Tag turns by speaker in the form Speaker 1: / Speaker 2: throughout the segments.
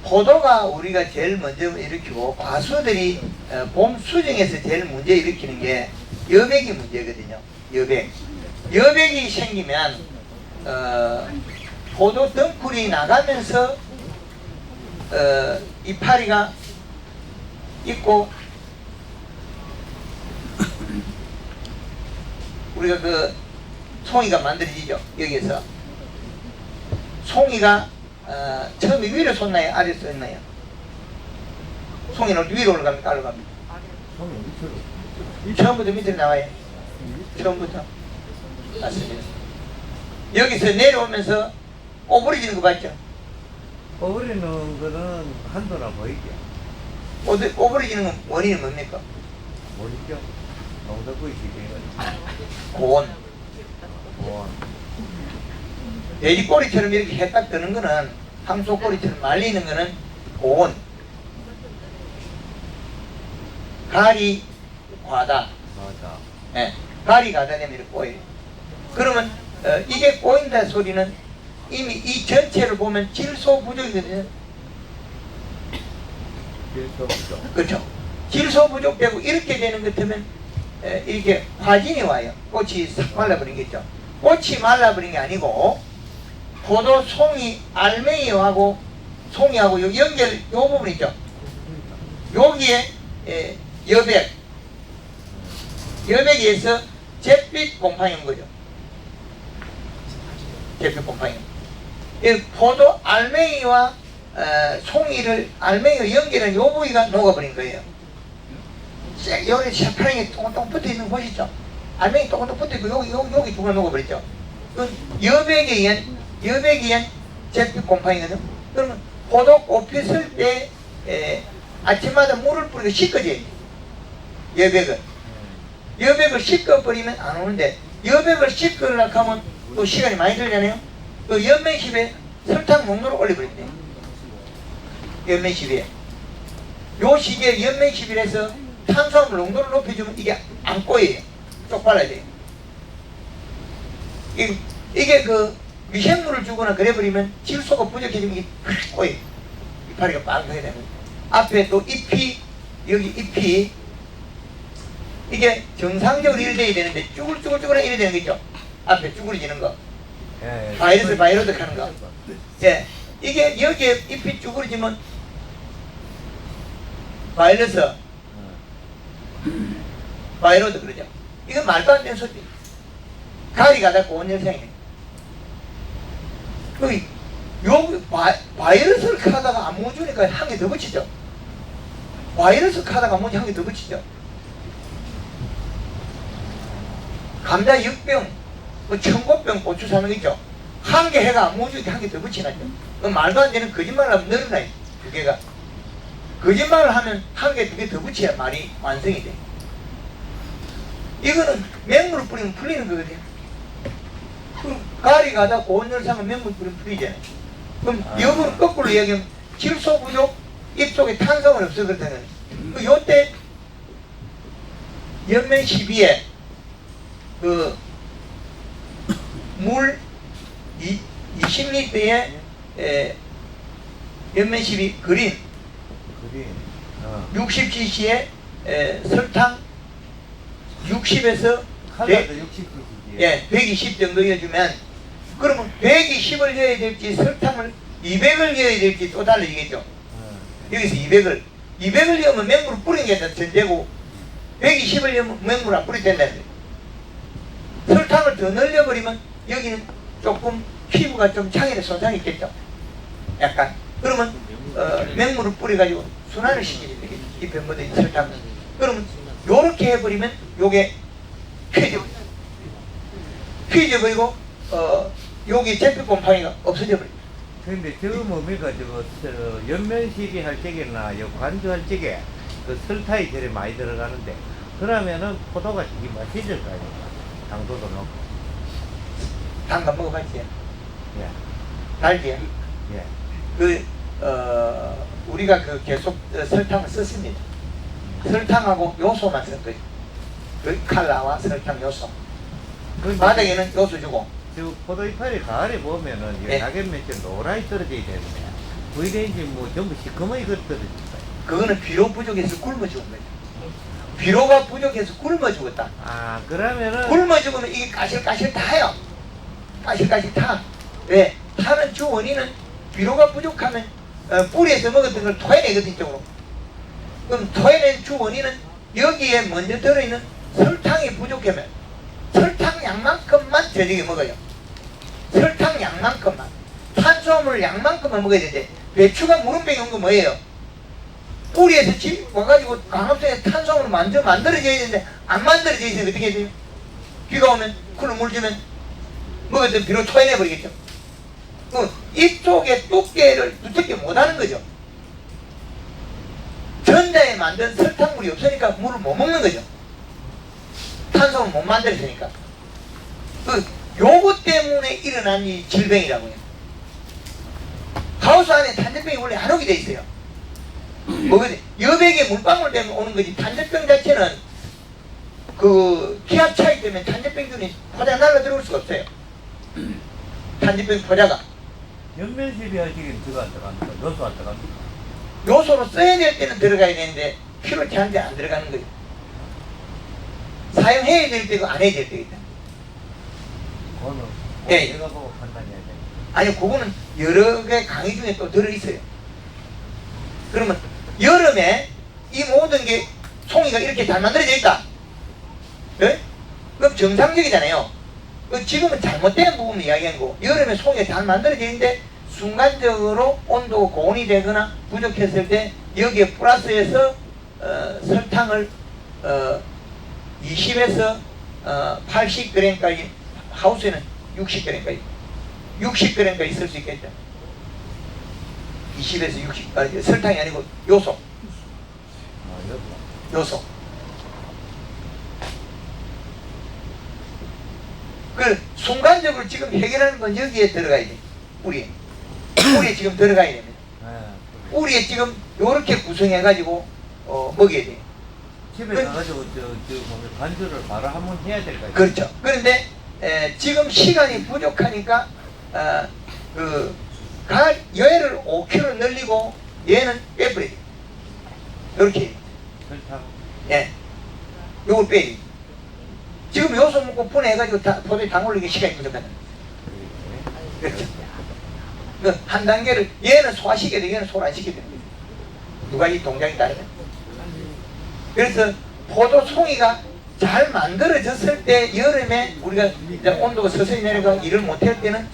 Speaker 1: 포도가 우리가 제일 먼저 일으키고 과수들이 봄 수정에서 제일 문제 일으키는 게 여백이 문제거든요. 여백이 생기면 포도 덩쿨이 나가면서 이파리가 있고 우리가 그 송이가 만들어지죠. 여기에서 송이가 처음에 위로 솟나요? 아래로 솟나요? 송이는 위로 올라갑니까? 아래로 갑니까? 처음부터 밑으로 나와요. 처음부터. 맞습니다. 여기서 내려오면서 오부러지는 거 봤죠?
Speaker 2: 오부리는 거는 한도나 보이죠.
Speaker 1: 오부러지는 건 원인이 뭡니까?
Speaker 2: 모르죠. 너무 더 보이시게.
Speaker 1: 고온.
Speaker 2: 고온.
Speaker 1: 돼지 꼬리처럼 이렇게 해딱 뜨는 거는, 황소 꼬리처럼 말리는 거는 고온. 가리 과다.
Speaker 2: 맞아.
Speaker 1: 예, 가리 가다 되면 이렇게 꼬여요. 그러면 이게 꼬인다 소리는 이미 이 전체를 보면 질소 부족이거든요.
Speaker 2: 질소 부족.
Speaker 1: 그렇죠. 질소 부족되고 이렇게 되는 것 같으면 이렇게 화진이 와요. 꽃이 싹 말라버리겠죠. 꽃이 말라버린 게 아니고 포도 송이 알맹이하고 송이하고 요 연결 요 부분 있죠. 여기에 여백에서 잿빛 곰팡이 온 거죠. 잿빛 곰팡이. 이 포도 알맹이와 송이를 알맹이와 연결한 요 부위가 녹아버린 거예요. 여기 새파랗게 똥똥 붙어 있는 거 보시죠. 알맹이 똥똥 붙어 있고 여기 두 개 녹아버렸죠. 그건 여백에 의한 잿빛 곰팡이거든. 그러면 포도 꽃 폈을 때 아침마다 물을 뿌리고 씻어줘야 돼. 여백을 씻어버리면 안 오는데, 여백을 씻으려고 하면 또 시간이 많이 들잖아요. 그 연면십에 설탕 농도를 올려버린대. 연면십에. 요 시기에 연면십이라서 탄수화물 농도를 높여주면 이게 안 꼬여요. 쪽팔라야 돼요. 이게 그 미생물을 주거나 그래버리면 질소가 부족해지면 이게 꼬여요. 이파리가 빵하게 되는 거예요. 앞에 또 여기 잎이 이게 정상적으로 이래 돼야 되는데 쭈글쭈글쭈글 이래 되는 거 있죠? 앞에 쭈그러지는 거.
Speaker 2: 예,
Speaker 1: 바이러드 하는 거. 예. 이게 여기에 잎이 쭈그러지면 바이러드 그러죠. 이건 말도 안 되는 소리. 가리가 닿고 온 현상이네. 요 바이러스를 카다가 안 묻으니까 한 개 더 붙이죠. 바이러스 카다가 안 묻으니 한 개 더 붙이죠. 감자 6병, 청고병 고추 사는 거 있죠. 한 개 해가 안 묻으니까 한 개 더 붙이나죠. 말도 안 되는 거짓말을 하면 늘어나요. 두 개가. 거짓말을 하면 한 개, 두 개 더 붙여야 말이 완성이 돼. 이거는 맹물을 뿌리면 풀리는 거거든요. 그럼 가리 가다 고온열상은 맹물 뿌리면 풀리잖아요. 그럼 역으로 거꾸로 이야기하면 질소 부족, 입 속에 탄성은 없어 그렇다는 거예요. 요때 연면 12에 그 물 20리터에 연면 12 그린 60cc에 설탕 60에서 120 정도 넣어주면, 그러면 120을 넣어야 될지 설탕을 200을 넣어야 될지 또 달라지겠죠. 여기서 200을 넣으면 맹물을 뿌리는 게 전제고 120을 넣으면 맹물 안 뿌리도 된다는 거예요. 설탕을 더 늘려버리면 여기는 조금 피부가 좀 창에는 손상이 있겠죠. 약간. 그러면 맹물을 뿌려가지고 순환을 시키게 되겠죠. 잎에 묻어있는 설탕을. 그러면 요렇게 해버리면 요게 휘져버리고 여기 잿빛 곰팡이가 없어져버립니다.
Speaker 2: 근데 저 뭡니까 연면시비 할 적이나 관주할 적에 그 설탕이 제일 많이 들어가는데, 그러면은 포도가 되게 맛있을까요? 당도도 넣고.
Speaker 1: 당근 먹어봤지?
Speaker 2: 예.
Speaker 1: 달지?
Speaker 2: 예.
Speaker 1: 우리가 계속 설탕을 썼습니다. 설탕하고 요소만 쓴 거죠. 그 칼라와 설탕 요소. 바닥에는 요소 주고.
Speaker 2: 저 포도 이파리 가을에 보면은 이
Speaker 1: 예.
Speaker 2: 낙엽면체 노랗게 떨어져 있는데 V레인지 뭐 전부 시커멓게 떨어져 있어요.
Speaker 1: 그거는 비료 부족해서 굶어 죽은 거죠. 비료가 부족해서 굶어 죽었다.
Speaker 2: 아 그러면은
Speaker 1: 굶어 죽으면 이게 까실까실 타요. 까실까실 타. 왜? 타는 주 원인은 비료가 부족하면 뿌리에서 먹었던 걸 토해내거든 이쪽으로. 그럼 토해낸 주 원인은 여기에 먼저 들어있는 설탕이 부족하면 설탕 양만큼만 저녁에 먹어요. 설탕 양만큼만. 탄수화물 양만큼만 먹어야 되는데 배추가 무름병이 온 거 뭐예요? 뿌리에서 와가지고 강압성에 탄수화물을 만들어져야 되는데 안 만들어져 있으면 어떻게 해야 돼요? 비가 오면 쿨로 물 주면 먹었던 비로 토해내버리겠죠. 이쪽에 두께를 두텁게 못하는 거죠. 전자에 만든 설탕물이 없으니까 물을 못 먹는 거죠. 탄수화물 못 만들었으니까. 요것 때문에 일어난 이 질병이라고요. 하우스 안에 탄저병이 원래 안 오게 돼 있어요. 여백에 물방울 때문에 오는 거지. 탄저병 자체는 그 기압 차이 때문에 탄저병균이 포자 날라 들어올 수가 없어요. 탄저병 포자가.
Speaker 2: 연면실이 하시긴 저거 안 들어갑니까? 요소 안 들어갑니까?
Speaker 1: 요소로 써야 될 때는 들어가야 되는데 필요치 않은데 안 들어가는 거예요. 사용해야 될 때고 안 해야 될 때가 있다.
Speaker 2: 그거는
Speaker 1: 예.
Speaker 2: 내가 보고 판단해야 돼.
Speaker 1: 아니 그거는 여러 개 강의 중에 또 들어있어요. 그러면 여름에 이 모든 게 송이가 이렇게 잘 만들어져 있다. 예? 그럼 정상적이잖아요. 지금은 잘못된 부분을 이야기한 거고 여름에 송이가 잘 만들어져 있는데 순간적으로 온도가 고온이 되거나 부족했을 때 여기에 플러스해서 설탕을 20에서 80g까지 하우스에는 60g까지 쓸 수 있겠죠. 20에서 60 설탕이 아니고 요소. 요소. 그 순간적으로 지금 해결하는 건 여기에 들어가야 돼. 뿌리에 지금 들어가야 됩니다. 뿌리에 지금 요렇게 구성해가지고 먹여야 돼.
Speaker 2: 집에 가가지고 뭐 반주를 바로 한번 해야 될 거예요.
Speaker 1: 그렇죠. 그런데 지금 시간이 부족하니까 얘를 5kg 늘리고 얘는 빼버려야 돼. 요렇게.
Speaker 2: 설탕.
Speaker 1: 예. 요걸 빼야 돼. 지금 요소 먹고 분해해가지고 포도에 당 올리기 시간이 부족하다. 그렇죠. 한 단계를 얘는 소화시켜야 돼. 얘는 소화 안 시켜야 돼. 두 가지 동작이 다르면. 그래서 포도 송이가 잘 만들어졌을 때 여름에 우리가 이제 온도가 서서히 내려가 일을 못할 때는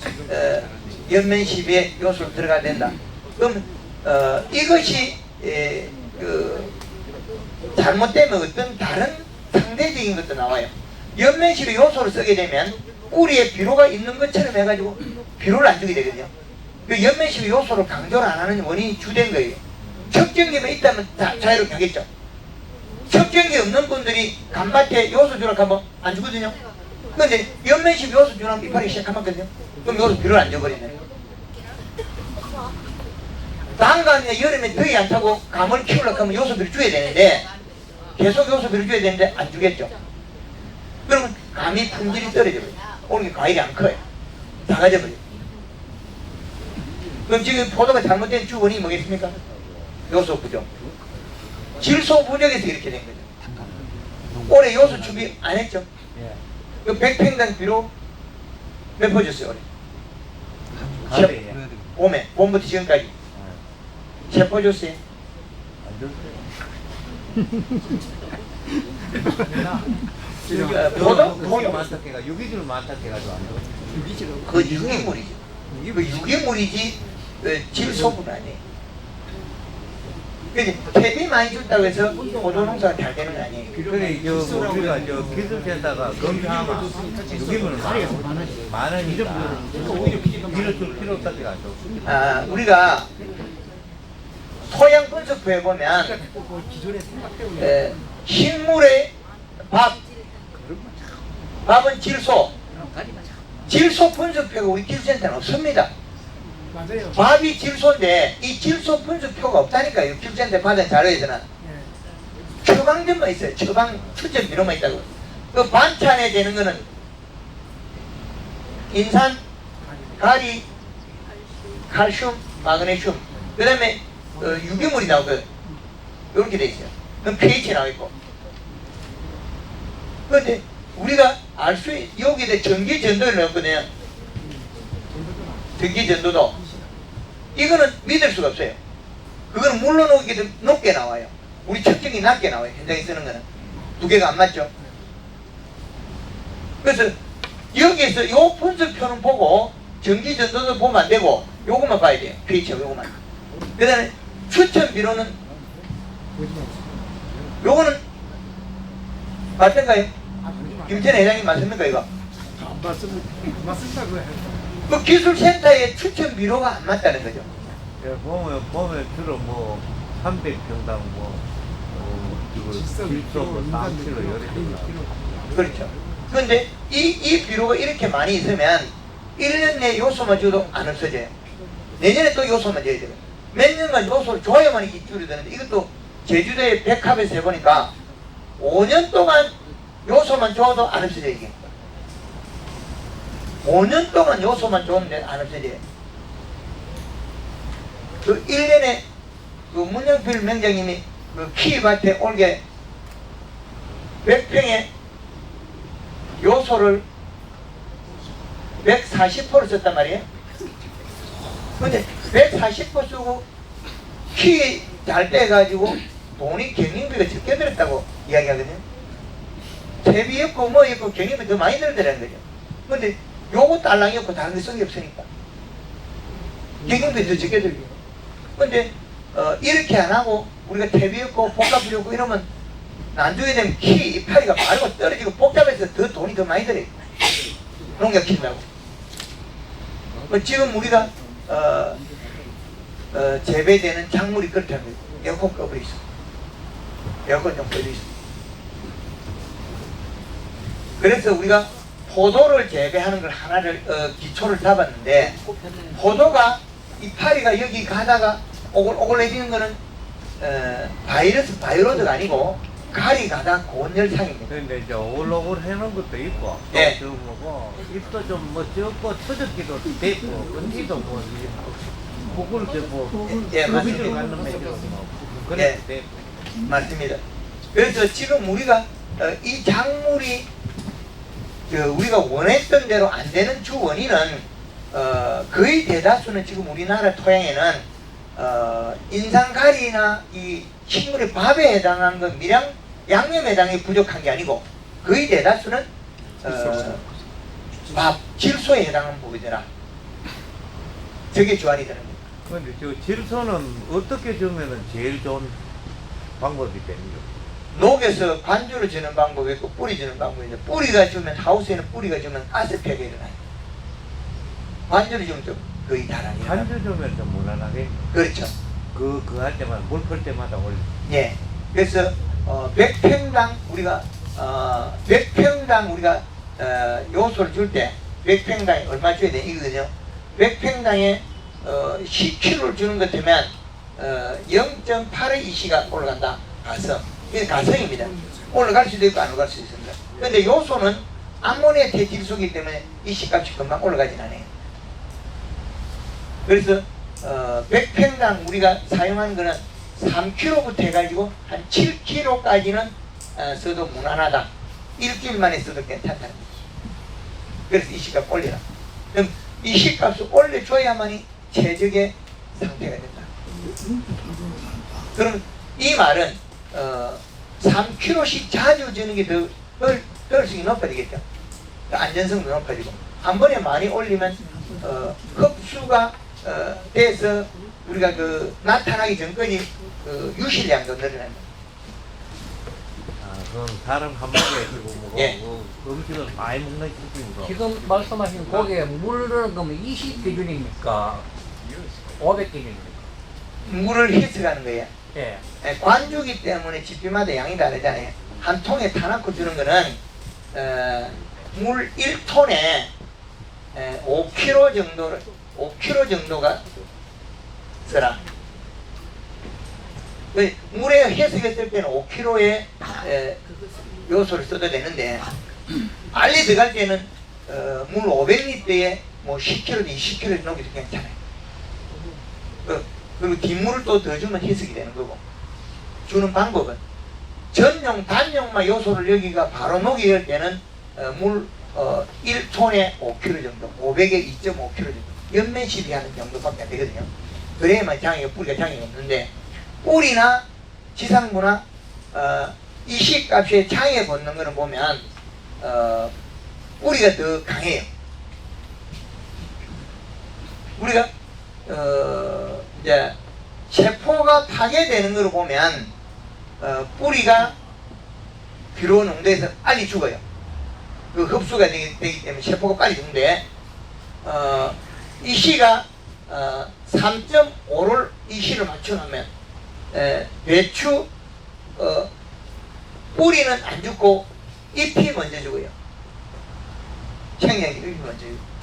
Speaker 1: 연면시비에 요소를 들어가야 된다. 그럼 이것이 잘못되면 어떤 다른 상대적인 것도 나와요. 연면시비 요소를 쓰게 되면 뿌리에 비료가 있는 것처럼 해가지고 비료를 안 주게 되거든요. 그 연면시비 요소를 강조를 안 하는 원인이 주된 거예요. 척전기만 있다면 자유롭게 하겠죠. 척전기 없는 분들이 간밭에 요소 주라고 하면 안 주거든요. 근데 연면시비 요소 주라면 이파리 시작하거든요. 그럼 요소 비료를 안 줘버리네. 난간에 여름에 더위 안 타고 감을 키우려고 하면 요소비를 줘야 되는데 계속 요소비를 줘야 되는데 안 주겠죠. 그러면 감이 품질이 떨어져버려요. 오늘 과일이 안 커요. 작아져버려요. 그럼 지금 포도가 잘못된 주원이 뭐겠습니까? 요소 부족. 질소 부족에서 이렇게 된 거죠. 올해 요소 추비 안 했죠? 그 100평당 비로 몇 퍼 줬어요 올해? 봄에, 봄부터 지금까지 세 퍼 줬어요?
Speaker 2: 포도? 포도 많다 해가 유기질 많다 해가지고 안 줘.
Speaker 1: 그 유기물이죠. 그 유기물이지 질소분 아니에요. 그래서 탭이 많이 준다고 해서 포도 농사가 잘 되는 거 아니에요.
Speaker 2: 그래 우리가 기술센터가 검사하면 유기물은 많으니까 밀어줄 필요 없다고 안 줘.
Speaker 1: 우리가 토양 분석부에 보면 식물의 밥은 질소 분석표가 우리 기술센터는 없습니다.
Speaker 3: 맞아요.
Speaker 1: 밥이 질소인데 이 질소 분석표가 없다니까요. 기술센터 받은 자료에서는 처방전만 있어요. 처방 추점 이런만 있다고. 그 반찬에 되는 거는 인산, 가리, 칼슘, 마그네슘, 그 다음에 유기물이 나오거든. 이렇게 돼 있어요. 그럼 pH 나와 있고. 그런데 우리가 알 수 여기에 전기 전도를 넣었거든요. 전기 전도도 이거는 믿을 수가 없어요. 그거는 물로 녹이기도 높게 나와요. 우리 측정이 낮게 나와요. 현장에 쓰는 거는 두 개가 안 맞죠. 그래서 여기에서 요 분석표는 보고 전기 전도도 보면 안 되고 요것만 봐야 돼요. pH 요것만. 그 다음에 추천 비료는 요거는 맞던가요? 김천 회장님 맞습니까 이거?
Speaker 3: 맞습니다.
Speaker 1: 그 기술센터에 추천 비료가 안 맞다는 거죠.
Speaker 2: 예, 보면 주로 뭐 300평당 질소 뭐 3kg 여러 개
Speaker 1: 그렇죠. 그런데 이 비료가 이렇게 많이 있으면 1년 내에 요소만 줘도 안 없어져요. 내년에 또 요소만 줘야 돼요. 몇 년간 요소를 줘야만 이게 줄어드는데 이것도 제주도의 백합에서 해보니까 5년 동안 요소만 줘도 안 없어져요 이게. 5년 동안 요소만 줬는데 안 없어져요. 그 1년에 그 문영필 명장님이 그 키밭에 올게 100평에 요소를 140% 썼단 말이에요. 근데 140% 쓰고 키 잘 떼가지고 돈이 경영비가 적게 들었다고 이야기하거든요. 세비였고 뭐였고 경영비 더 많이 들더라는 거죠. 근데 요거 딸랑이었고 다른 게 성이 없으니까 경영비 더 적게 들고. 근데 이렇게 안 하고 우리가 퇴비였고 복합비였고 이러면 나중에 되면 키 이파리가 마르고 떨어지고 복잡해서 더 돈이 더 많이 들어요. 농약 키운다고. 지금 우리가 재배되는 작물이 그렇다는 거예요. 에어컨 꺼버려 있어. 에어컨 좀 꺼져 있어. 그래서 우리가 포도를 재배하는 걸 하나를 기초를 잡았는데 포도가 이파리가 여기 가다가 오글오글해지는 거는 바이러스가 아니고 가리 가다 고온열상입니다.
Speaker 2: 근데 이제 오글오글 해놓은 것도 있고,
Speaker 1: 예.
Speaker 2: 또 뭐고 잎도 좀 뭐 적고 터졌기도 되고, 근지도 뭐 그걸 뭐
Speaker 1: 예,
Speaker 2: 거기로
Speaker 1: 맞습니다.
Speaker 2: 가는 맥주로 뭐 그래도
Speaker 1: 예.
Speaker 2: 되고.
Speaker 1: 맞습니다. 그래서 지금 우리가 이 작물이 우리가 원했던 대로 안 되는 주 원인은 거의 대다수는 지금 우리나라 토양에는 인산가리나 이 식물의 밥에 해당하는 건 밀양 양념에 해당이 부족한 게 아니고 거의 대다수는 밥 질소에 해당하는 부분이라 저게 주안이 되는 거예요.
Speaker 2: 근데 저 질소는 어떻게 주면은 제일 좋은 방법이 됩니까?
Speaker 1: 녹에서 관주를 주는 방법이 있고 뿌리 주는 방법이 있는데 뿌리가 주면 하우스에는 뿌리가 주면 가스폐가 일어나요. 관주를 주면 좀 거의 다르게
Speaker 2: 간주 주면 좀 무난하게
Speaker 1: 그렇죠.
Speaker 2: 그 할 때마다 물 풀 때마다 올려.
Speaker 1: 예. 그래서 100평당 우리가 100평당 우리가 요소를 줄 때 100평당에 얼마 줘야 돼 이거거든요. 100평당에 10kg를 주는 것 같으면 0.8의 이시가 올라간다. 가성. 이게 가성입니다. 올라갈 수도 있고 안 올라갈 수도 있습니다. 그런데 요소는 암모니아 대질소이기 때문에 이시값이 금방 올라가진 않아요. 그래서 100평당 우리가 사용하는 거는 3kg부터 해가지고 한 7kg까지는 써도 무난하다. 일주일 만에 써도 괜찮다는 거죠. 그래서 이시값 올리라. 그럼 이시값을 올려줘야만이 최적의 상태가 된다. 그럼 이 말은 3kg씩 자주 주는 게 더 효율성이 높아지겠죠. 안전성도 높아지고 한 번에 많이 올리면 흡수가 돼서 우리가 나타나기 전까지 유실량도 늘어납니다.
Speaker 2: 그럼 다른 한마디에 지금 뭐
Speaker 1: 예.
Speaker 2: 음식을 많이 먹는 기준으로
Speaker 3: 지금 말씀하신 고기에 물을 그러면 20 기준입니까? 500 기준입니까?
Speaker 1: 물을 희석하는 거예요.
Speaker 3: 예.
Speaker 1: 관주기 때문에 집비마다 양이 다르잖아요. 한 통에 타놓고 주는 거는 물 1톤에 5kg 정도가 쓰라. 물에 해석했을 때는 5kg의 요소를 써도 되는데 빨리 들어갈 때는 물 500리터에 뭐 10kg, 20kg 넣기도 괜찮아요. 그리고 뒷물을 또 더 주면 희석이 되는 거고. 주는 방법은 전용, 단용만 요소를 여기가 바로 녹일 때는 물 1톤에 5kg 정도, 500에 2.5kg 정도, 연면 시비하는 정도밖에 안 되거든요. 그래야만 뿌리가 장애가 없는데, 뿌리나 지상부나 이식값에 장애 붙는 거는 보면 뿌리가 더 강해요. 우리가 이제 세포가 파괴되는 걸 보면 뿌리가 비료 농도에서 빨리 죽어요. 그 흡수가 되기 때문에 세포가 빨리 죽는데 이 시가 3.5를 이 시를 맞춰놓으면 배추 뿌리는 안 죽고 잎이 먼저 죽어요. 청양이 잎이 먼저 죽어요.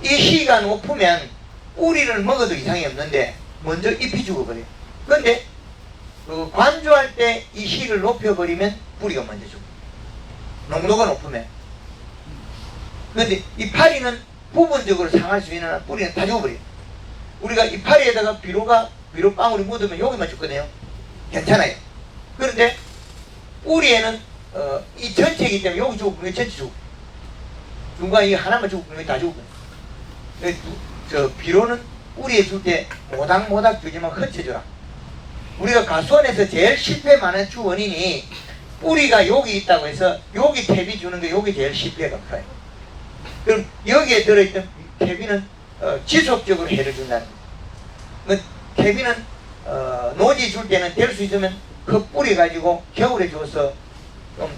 Speaker 1: 이 시가 높으면 뿌리를 먹어도 이상이 없는데 먼저 잎이 죽어버려요. 근데 관조할 때 이 시를 높여버리면 뿌리가 먼저 죽어요. 농도가 높으면. 근데 이파리는 부분적으로 상할 수 있는 뿌리는 다 죽어버려요. 우리가 이파리에다가 비료방울이 묻으면 여기만 죽거든요. 괜찮아요. 그런데 뿌리에는 이 전체이기 때문에 여기 죽으면 전체 죽고, 중간에 이 하나만 죽으면 다 죽고. 저 비료는 뿌리에 줄 때 모닥모닥 주지만 흩어져라. 우리가 가수원에서 제일 실패 많은 주 원인이 뿌리가 여기 있다고 해서 여기 탭이 주는 게 여기 제일 실패가 커요. 그럼 여기에 들어있던 탭이는 지속적으로 해를 준다는 거예요. 탭이는 노지 줄 때는 될 수 있으면 그 뿌리 가지고 겨울에 줘서 좀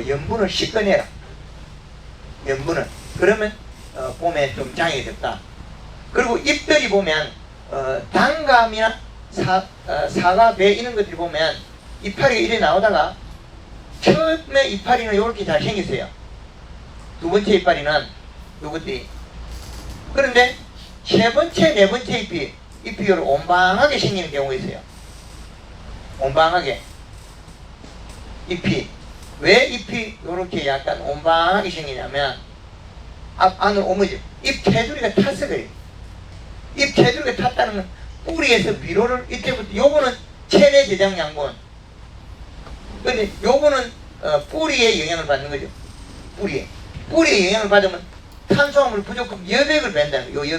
Speaker 1: 염분을 씻어내라. 염분을. 그러면 봄에 좀 장애가 됐다. 그리고 잎들이 보면 단감이나 사과, 배 이런 것들이 보면 이파리가 이래 나오다가 처음에 이파리는 이렇게 잘 생겼어요. 두 번째 이파리는 요것들이. 그런데 세 번째, 네 번째 잎이 이렇게 온방하게 생기는 경우가 있어요. 온방하게 잎이. 왜 잎이 이렇게 약간 온방하게 생기냐면 안으로 오므죠. 잎 테두리가 탔어 그래요. 잎 테두리가 탔다는 건 뿌리에서 비료를 이때부터 요거는 체내 저장 양분. 근데 요거는 뿌리에 영향을 받는 거죠. 뿌리에 영향을 받으면 탄수화물 부족하면 여백을 뺀다는 거예요.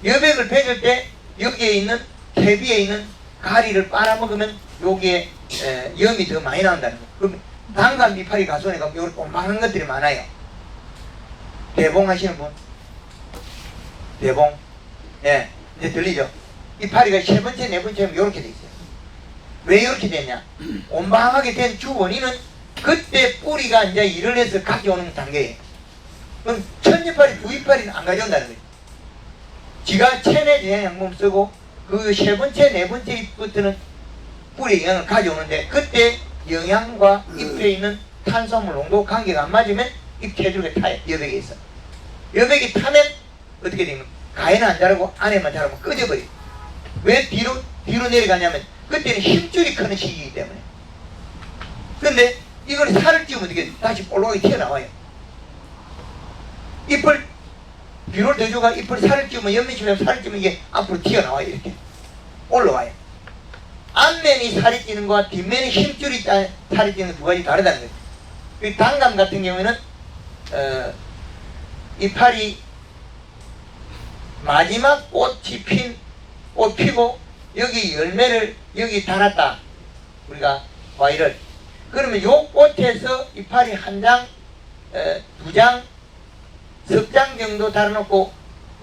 Speaker 1: 여백을 뱉을 때 여기에 있는 대비에 있는 가리를 빨아먹으면 여기에 염이 더 많이 나온다는 거예요. 그럼 단감 비파리 가수원에 가면 요렇게 많은 것들이 많아요. 대봉 하시는 분? 대봉? 예, 이제 들리죠? 이파리가 세 번째, 네 번째면 이렇게 돼 있어요. 왜 이렇게 됐냐? 온방하게 된 주 원인은 그때 뿌리가 이제 일을 해서 가져오는 단계예요. 그럼 첫 이파리, 두 이파리는 안 가져온다는 거예요. 지가 체내 저장 양분 쓰고 그 세 번째, 네 번째 잎부터는 뿌리 영양을 가져오는데 그때 영양과 잎에 있는 탄수화물 농도 관계가 안 맞으면 잎 테두리가 타요. 여백에 있어. 여백이 타면 어떻게 되면 가해는 안 자라고 안에만 자라면 꺼져버려요. 왜 뒤로 내려가냐면 그때는 힘줄이 크는 시기이기 때문에. 근데 이걸 살을 찌우면 어떻게 다시 볼록하게 튀어나와요. 잎을 비료를 더 줘가 잎을 살을 찌우면 연면심에서 살을 찌우면 이게 앞으로 튀어나와요. 이렇게 올라와요. 앞면이 살이 찌는 거와 뒷면이 힘줄이 살이 찌는 두 가지 다르다는 거예요. 그 단감 같은 경우에는 이파리 마지막 꽃이 꽃 피고 여기 열매를 여기 달았다. 우리가 과일을. 그러면 요 꽃에서 이파리 한 장, 두 장, 석 장 정도 달아놓고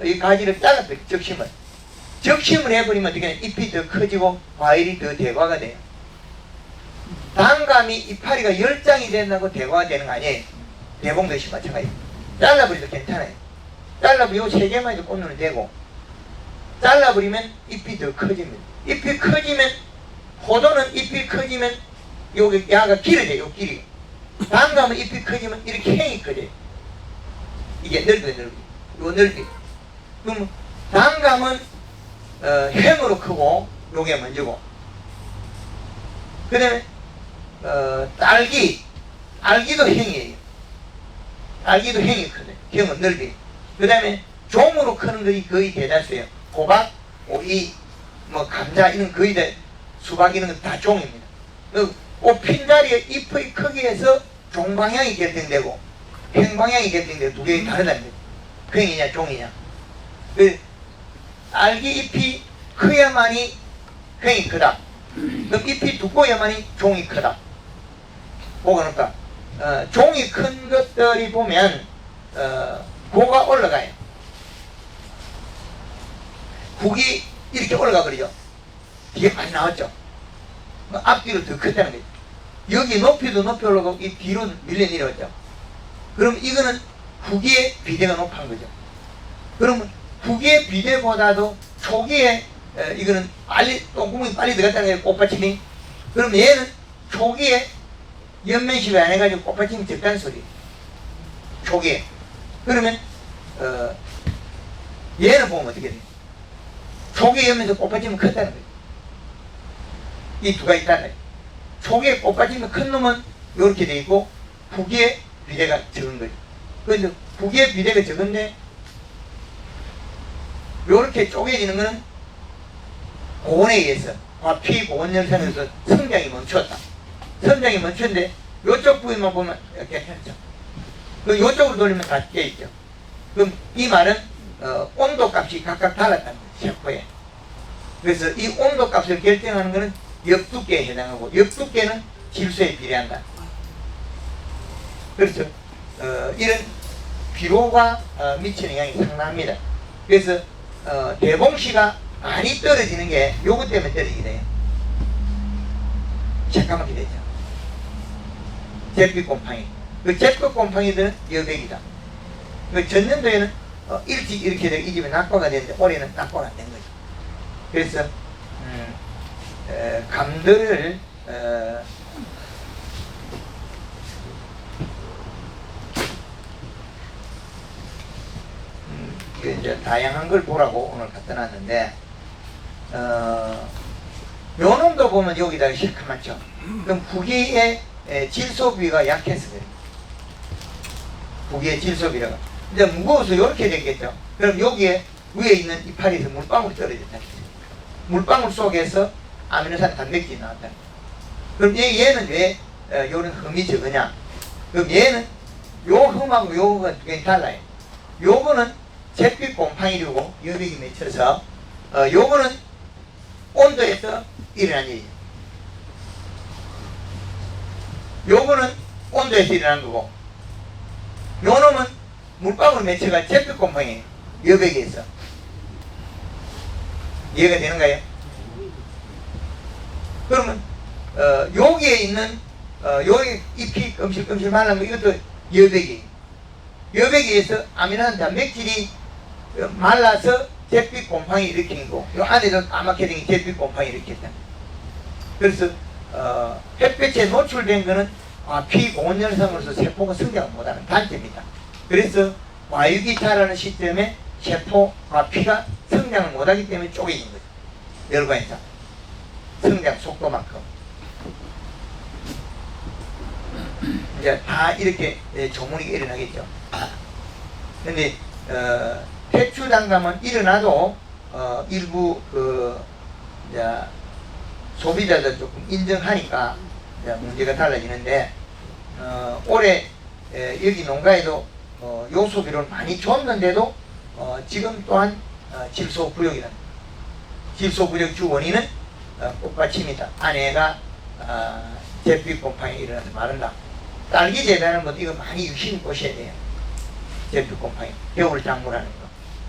Speaker 1: 이 가지를 잘라버려. 적심을 해버리면 어떻게 되냐. 잎이 더 커지고 과일이 더 대과가 돼요. 단감이 이파리가 10장이 된다고 대과가 되는 거 아니에요. 대봉도 역시 마찬가지예요. 잘라버려도 괜찮아요. 잘라버리면 요 세 개만 해도 꽂으면 되고, 잘라버리면 잎이 더 커집니다. 잎이 커지면, 포도는 잎이 커지면 여기 야가 길어져요. 요 길이. 단감은 잎이 커지면 이렇게 행이 커져요. 이게 넓이. 요 넓이. 그럼 단감은 횡으로 크고 요게 먼저고, 그 다음에 딸기도 행이에요. 딸기도 형이 크대. 형은 넓이. 그 다음에 종으로 크는 것이 거의 대다수예요. 호박, 오이, 뭐 감자 이런 거의 다 수박 이런 건 다 종입니다. 꽃 핀 자리의 잎의 크기에서 종 방향이 결정되고 행 방향이 결정되고 두 개가 다르다는 거죠. 형이냐 종이냐. 그 딸기 잎이 커야만이 형이 크다. 그럼 잎이 두꺼워야만이 종이 크다. 뭐가 높다. 종이 큰 것들이 보면 고가 올라가요. 국이 이렇게 올라가 버리죠. 뒤에 많이 나왔죠. 앞뒤로 더 컸다는 거죠. 여기 높이도 높이 올라가고 이 뒤로 밀려 내려왔죠. 그럼 이거는 후기의 비대가 높은 거죠. 그러면 후기의 비대보다도 초기에 이거는 빨리 똥구멍이 빨리 들어갔다는 거예요. 꽃받침이. 그럼 얘는 초기에 연면식을 안 해가지고 꽃받침이 적다는 소리. 초기에. 그러면 얘는 보면 어떻게 돼요? 초기에 연면에서 꽃받침이 컸다는 거예요. 이 두 가지 있다는 거예요. 초기에 꽃받침이 큰 놈은 이렇게 돼 있고 후기에 비대가 적은 거죠. 그런데 후기에 비대가 적은데 이렇게 쪼개지는 거는 고온에 의해서 화피 고온열선에서 성장이 멈추었다. 성장이 멈췄는데 이쪽 부위만 보면 이렇게 했죠. 그 이쪽으로 돌리면 다 깨있죠. 그럼 이 말은 온도 값이 각각 달랐다는 거예요. 세포에. 그래서 이 온도 값을 결정하는 것은 엽두께에 해당하고 엽두께는 질소에 비례한다. 그렇죠. 이런 피로가 미치는 영향이 상당합니다. 그래서 대봉시가 많이 떨어지는 게 요것 때문에 떨어지게 돼요. 새까맣게 되죠. 잿빛 곰팡이. 그 잿빛 곰팡이들은 여백이다. 그 전년도에는 일찍 이렇게 되고 이 집에 낙과가 됐는데 올해는 낙과가 안 된 거죠. 그래서 감들을 이제 다양한 걸 보라고 오늘 갖다 놨는데 요 놈도 보면 여기다가 시커멓죠. 그럼 후기의 질소비가 약해서 그래요. 후기의 질소비라가 이제 무거워서 이렇게 되겠죠. 그럼 여기에 위에 있는 이파리에서 물방울이 떨어졌다. 물방울 속에서 아미노산 단백질이 나왔다. 그럼 얘는 왜 요런 흠이 적으냐? 그럼 얘는 요 흠하고 요 흠은 두 개는 달라요. 요거는 잿빛 곰팡이류고 여백이 맺혀서 요거는 온도에서 일어난 일이죠. 요거는 온도에서 일어난 거고 요 놈은 물방울 맺혀가 잿빛 곰팡이에요. 여백에 있어. 이해가 되는가요? 그러면 여기에 있는 여기 잎이 끔실끔실 말란 거 이것도 여백이에요. 여백에 의해서 아미노산 단백질이 말라서 잿빛 곰팡이 일으키는 거. 요 안에도 까맣게 된 게 잿빛 곰팡이 일으켰다. 그래서 햇볕에 노출된 거는 피고온열성으로서 세포가 성장을 못하는 단점이다. 그래서 과육이 자라는 시점에 세포와 피가 성장을 못하기 때문에 쪼개진 거죠. 열과에서 성장 속도만큼 이제 다 이렇게 조문이 일어나겠죠. 근데 태추 단감은 일어나도 일부 이제 소비자들 조금 인정하니까 이제 문제가 달라지는데 올해 여기 농가에도 요 소비를 많이 줬는데도 지금 또한 질소 부족이다. 질소 부족 주 원인은 꽃받침이다. 아내가 잿빛 곰팡이 일어나서 마른다. 딸기 재배하는 것도 이거 많이 유심히 보셔야 돼요. 잿빛 곰팡이. 겨울 작물하는 거.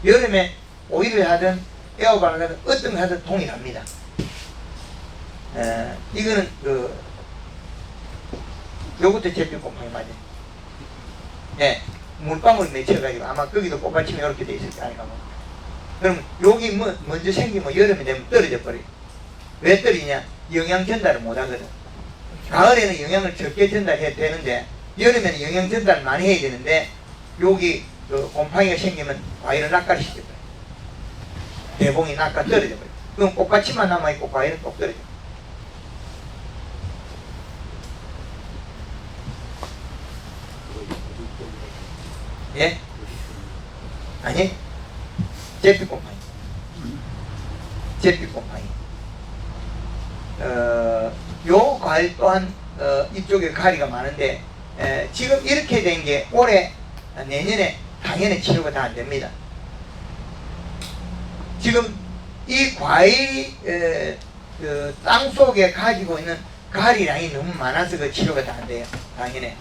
Speaker 1: 여름에 오일을 하든 에어바를 하든 어떤 거 하든 동일합니다. 이거는 요것도 잿빛 곰팡이 맞아요. 예, 물방울 맺혀가지고 아마 거기도 꽃받침이 이렇게 돼 있을 거 아닌가 뭐. 그럼 여기 먼저 생기면 여름이 되면 떨어져 버려요. 왜 떨어지냐? 영양 전달을 못 하거든. 가을에는 영양을 적게 전달해야 되는데 여름에는 영양 전달을 많이 해야 되는데 여기 곰팡이가 생기면 과일을 낙가시켜버려요. 대봉이 낙가 떨어져 버려요. 그럼 꽃받침만 남아있고 과일은 똑 떨어져. 예? 아니, 제피 곰팡이. 제피 곰팡이. 요 과일 또한 이쪽에 가리가 많은데 지금 이렇게 된 게 올해 내년에 당연히 치료가 다 안 됩니다. 지금 이 과일 땅 속에 가지고 있는 가리량이 너무 많아서 그 치료가 다 안 돼요. 당연히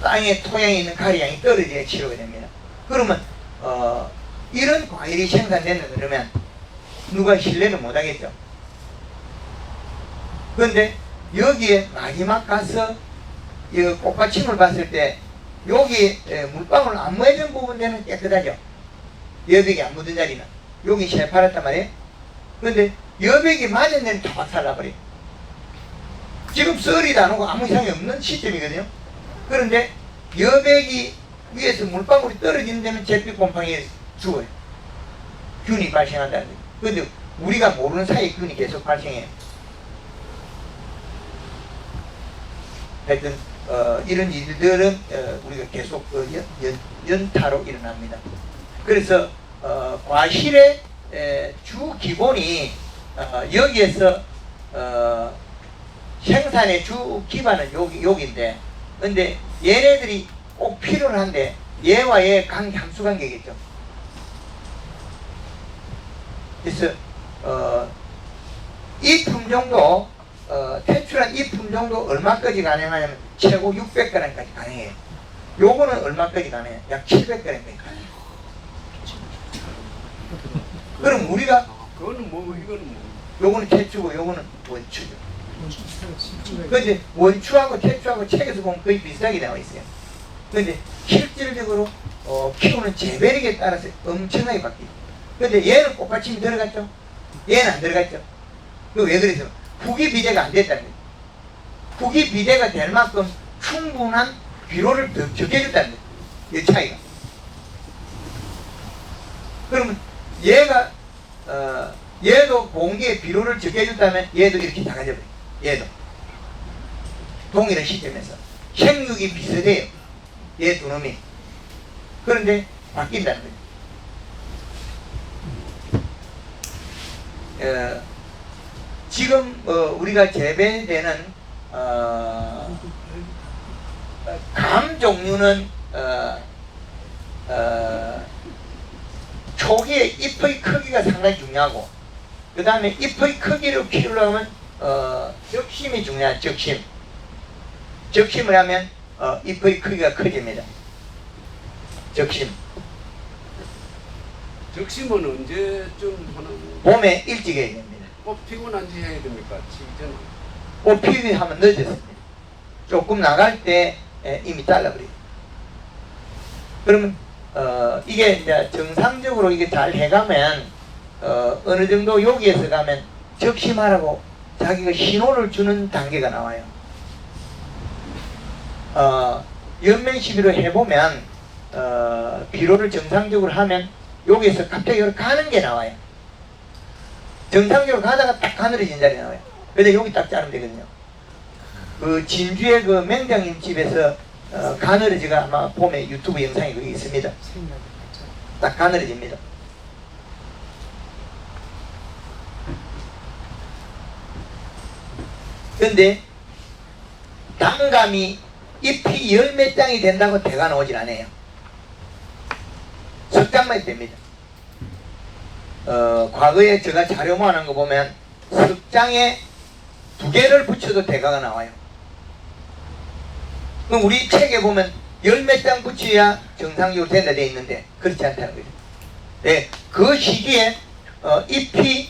Speaker 1: 땅에 토양에 있는 가리량이 떨어져야 치료가 됩니다. 그러면 이런 과일이 생산된다 그러면 누가 신뢰는 못 하겠죠. 그런데 여기에 마지막 가서 이 꽃받침을 봤을 때 여기 물방울 안 묻은 부분에는 깨끗하죠. 여백이 안 묻은 자리는 여기 새파랗단 말이에요. 그런데 여백이 맞은 데는 다 박살나버려요. 지금 썰이도 안 오고 아무 이상이 없는 시점이거든요. 그런데 여백이 위에서 물방울이 떨어지는 데는 잿빛 곰팡이에 죽어요. 균이 발생한다는 거예요. 그런데 우리가 모르는 사이에 균이 계속 발생해요. 하여튼 이런 일들은 우리가 계속 연타로 일어납니다. 그래서 과실의 주 기본이 여기에서 생산의 주 기반은 여기인데, 근데 얘네들이 꼭 필요는 한데 얘와 얘 함수 관계겠죠. 그래서 이 품종도 퇴출한 이 품종도 얼마까지 가능하냐면 최고 600g까지 가능해요. 요거는 얼마까지 가능해요? 약 700g까지 가능해요. 그럼 우리가
Speaker 4: 그거는 뭐 이거는 뭐
Speaker 1: 요거는 퇴추고 요거는 원추죠. 근데 원추하고 퇴추하고 책에서 보면 거의 비슷하게 나와 있어요. 근데 실질적으로 키우는 재배력에 따라서 엄청나게 바뀌죠. 근데 얘는 꽃받침이 들어갔죠. 얘는 안 들어갔죠. 그 왜 그래서 후기 비대가 안 됐다는 거예요. 후기 비대가 될 만큼 충분한 비료를 더 적게 줬다는 거예요. 이 차이가. 그러면 얘가 얘도 공기에 비료를 적게 줬다면 얘도 이렇게 작아져버려요. 얘도 동일한 시점에서 생육이 비슷해요. 얘 두 놈이. 그런데 바뀐다는 거예요. 지금 우리가 재배되는 감 종류는 초기에 잎의 크기가 상당히 중요하고, 그 다음에 잎의 크기를 키우려면 적심이 중요한 적심. 적심을 하면 잎의 크기가 커집니다. 적심.
Speaker 4: 적심은 언제쯤 하는?
Speaker 1: 봄에 일찍 해야 됩니다.
Speaker 4: 꽃 피고 난 뒤에 해야 됩니까? 지금
Speaker 1: 꽃 피우기 하면 늦었습니다. 조금 나갈 때 이미 잘라버려요. 그러면 이게 이제 정상적으로 이게 잘 해가면 어느 정도 여기에서 가면 적심하라고 자기가 신호를 주는 단계가 나와요. 연면 시비로 해보면 비료를 정상적으로 하면 여기에서 갑자기 여기 가는 게 나와요. 정상적으로 가다가 딱 가늘어진 자리 나와요. 근데 여기 딱 자르면 되거든요. 그 진주의 그 맹장님 집에서 가늘어지가 아마 봄에 유튜브 영상이 거기 있습니다. 딱 가늘어집니다. 근데 단감이 잎이 열 몇 장이 된다고 대가 나오질 않아요. 석 장만 됩니다. 과거에 제가 자료 모아놓은 거 보면 석 장에 2개를 붙여도 대가가 나와요. 그럼 우리 책에 보면 열 몇 장 붙여야 정상적으로 된다 돼 있는데 그렇지 않다는 거죠. 네, 그 시기에 잎이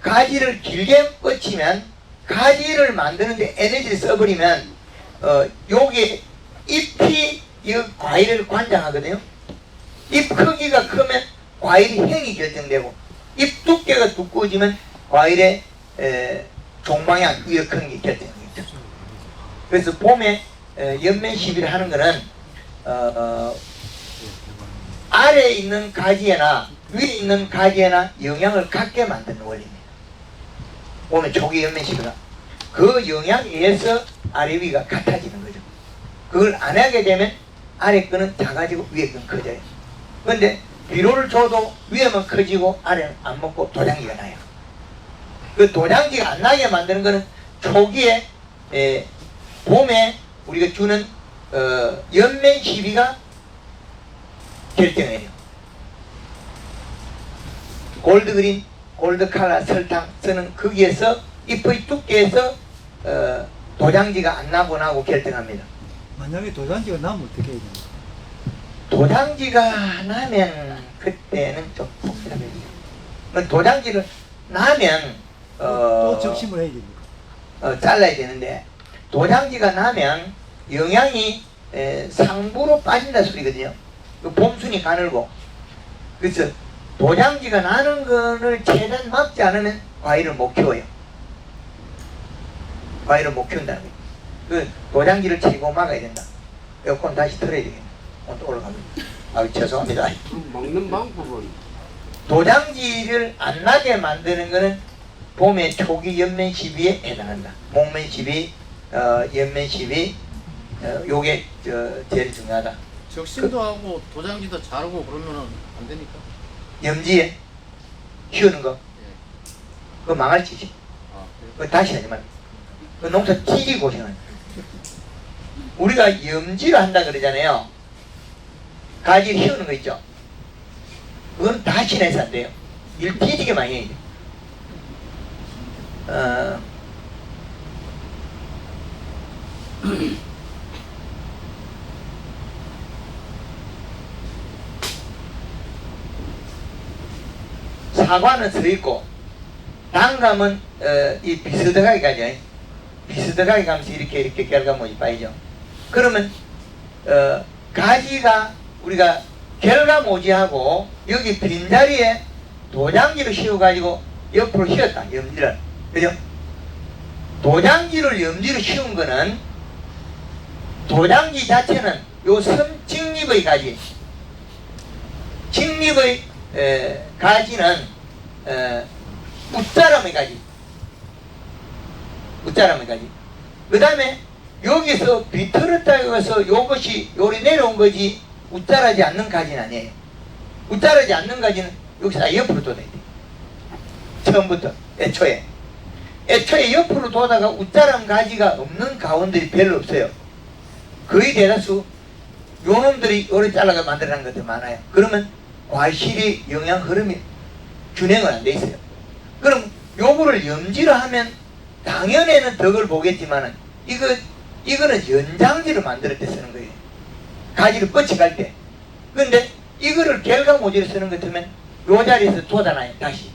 Speaker 1: 가지를 길게 뻗치면 가지를 만드는데 에너지를 써버리면 요게 잎이 이 과일을 관장하거든요. 잎 크기가 크면 과일이 행이 결정되고 잎 두께가 두꺼워지면 과일의 종방향 이렇게 큰 게 결정되죠. 그래서 봄에 연면 시비를 하는 거는 아래에 있는 가지에나 위에 있는 가지에나 영향을 갖게 만드는 원리입니다. 봄에 초기 연면 시비가 그 영향에 의해서 아래 위가 같아지는 거죠. 그걸 안 하게 되면 아래 거는 작아지고 위에 거는 커져요. 근데 비료를 줘도 위에만 커지고 아래는 안 먹고 도장지가 나요. 그 도장지가 안 나게 만드는 거는 초기에 봄에 우리가 주는 연면 시비가 결정해요. 골드그린, 골드칼라, 설탕 쓰는 거기에서 잎의 두께에서 도장지가 안 나고 나고 결정합니다.
Speaker 5: 만약에 도장지가 나면 어떻게 해야 됩니까?
Speaker 1: 도장지가 나면 그때는 좀 복잡해져요. 도장지를 나면
Speaker 5: 또 적심을 해야 됩니까?
Speaker 1: 잘라야 되는데 도장지가 나면 영양이 상부로 빠진다 소리거든요. 그 봄순이 가늘고. 그래서 도장지가 나는 거를 최대한 막지 않으면 과일을 못 키워요. 과일을 못 키운다는 거예요. 그 도장지를 치고 막아야 된다. 에어컨 다시 틀어야 되겠네. 또 올라갑니다. 죄송합니다.
Speaker 4: 그럼 먹는 방법은
Speaker 1: 도장지를 안 나게 만드는 거는 봄의 초기 연면 시비에 해당한다. 목면 시비, 연면 시비, 요게 제일 중요하다.
Speaker 6: 적심도 하고 도장지도 자르고 그러면은 안 되니까.
Speaker 1: 염지에 키우는 거, 그거 망할 짓이.
Speaker 6: 아, 그래요?
Speaker 1: 그거 다시 하지 말고. 그 농사 찌지 고생하는. 우리가 염지를 한다 그러잖아요. 가지 키우는 거 있죠. 그건 다시 내서 안 돼요. 일 뒤지게 많이 해야 돼. 사과는 서 있고 단감은 이 비스듬하게 가죠. 비스듬하게 가면서 이렇게 결과물이 빠지죠. 그러면 가지가 우리가 결과모지하고 여기 빈자리에 도장지를 씌워가지고 옆으로 씌웠다. 염지를. 그죠? 도장지를 염지로 씌운 거는 도장지 자체는 요 직립의 가지, 직립의 가지는 웃자람의 가지, 웃자람의 가지. 그 다음에 여기서 비틀었다고 해서 요것이 요리 내려온 거지 웃자라지 않는 가지는 아니에요. 웃자라지 않는 가지는 여기서 다 옆으로 돋아야 돼. 처음부터 애초에 옆으로 돋아가 웃자란 가지가 없는 가운들이 별로 없어요. 거의 대다수 요놈들이 요리 잘라가 만들어낸 것들 많아요. 그러면 과실이 영양 흐름이 균형은 안 돼 있어요. 그럼 요거를 염지로 하면 당연에는 덕을 보겠지만은 이거는 연장지를 만들 때 쓰는 거예요. 가지를 뻗쳐갈 때. 근데 이거를 결과모지로 쓰는 것 같으면 요 자리에서 돋아나요. 다시.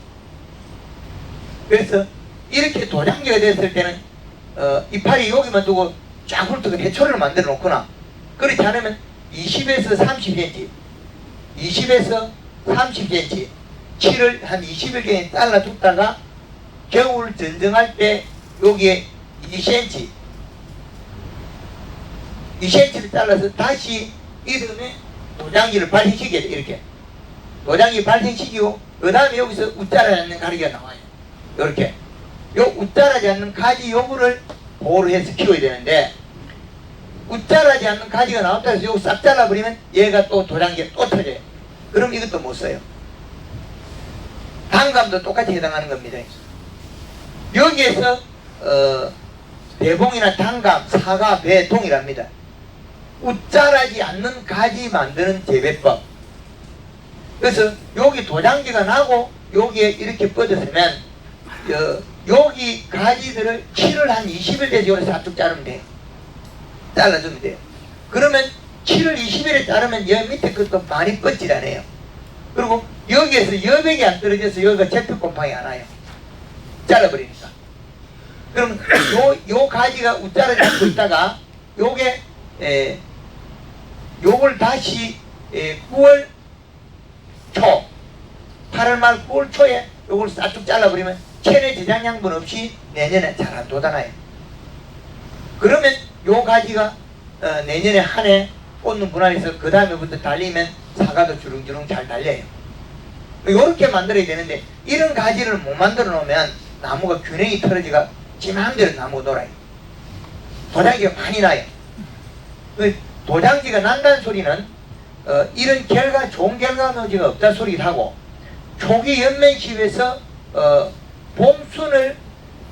Speaker 1: 그래서 이렇게 도장지가 됐을 때는 이파리 여기만 두고 쫙 훑어서 해초를 만들어 놓거나 그렇지 않으면 20에서 30cm 20에서 30cm 치를 한 20일경에 잘라 뒀다가 겨울 전정할 때 여기에 2cm를 잘라서 다시 이듬해 도장지를 발생시켜야 돼. 이렇게 도장지 발생시키고 그 다음에 여기서 웃자라지 않는 가지가 나와요. 이렇게 요 웃자라지 않는 가지 요구를 보호를 해서 키워야 되는데 웃자라지 않는 가지가 나왔다 해서 요거 싹 잘라버리면 얘가 또 도장지에 또 터져요. 그럼 이것도 못 써요. 단감도 똑같이 해당하는 겁니다. 여기에서 대봉이나 단감, 사과, 배 동일합니다. 웃자라지 않는 가지 만드는 재배법. 그래서 여기 도장지가 나고 여기에 이렇게 뻗었으면 여기 가지들을 치를 한 20일 돼서 여기서 싹둑 자르면 돼요. 잘라주면 돼요. 그러면 치를 20일에 자르면 여기 밑에 것도 많이 뻗질 않아요. 그리고 여기에서 여백이 안 떨어져서 여기가 제표곰팡이 안 와요. 잘라버리니까. 그러면 요 가지가 웃자라지 않고 있다가 요게 요걸 다시 9월 초 8월 말 9월 초에 요걸 싹둑 잘라버리면 체내 저장 양분 없이 내년에 잘 안 돋아나요. 그러면 요 가지가 내년에 한 해 꽂는 분할에서 그 다음에부터 달리면 사과도 주렁주렁 잘 달려요. 요렇게 만들어야 되는데 이런 가지를 못 만들어 놓으면 나무가 균형이 틀어지가 지 마음대로 나무가 놀아요. 도장지가 많이 나요. 도장지가 난다는 소리는 이런 결과 좋은 결과물지가 없다 소리를 하고 초기 연면시에서 봄순을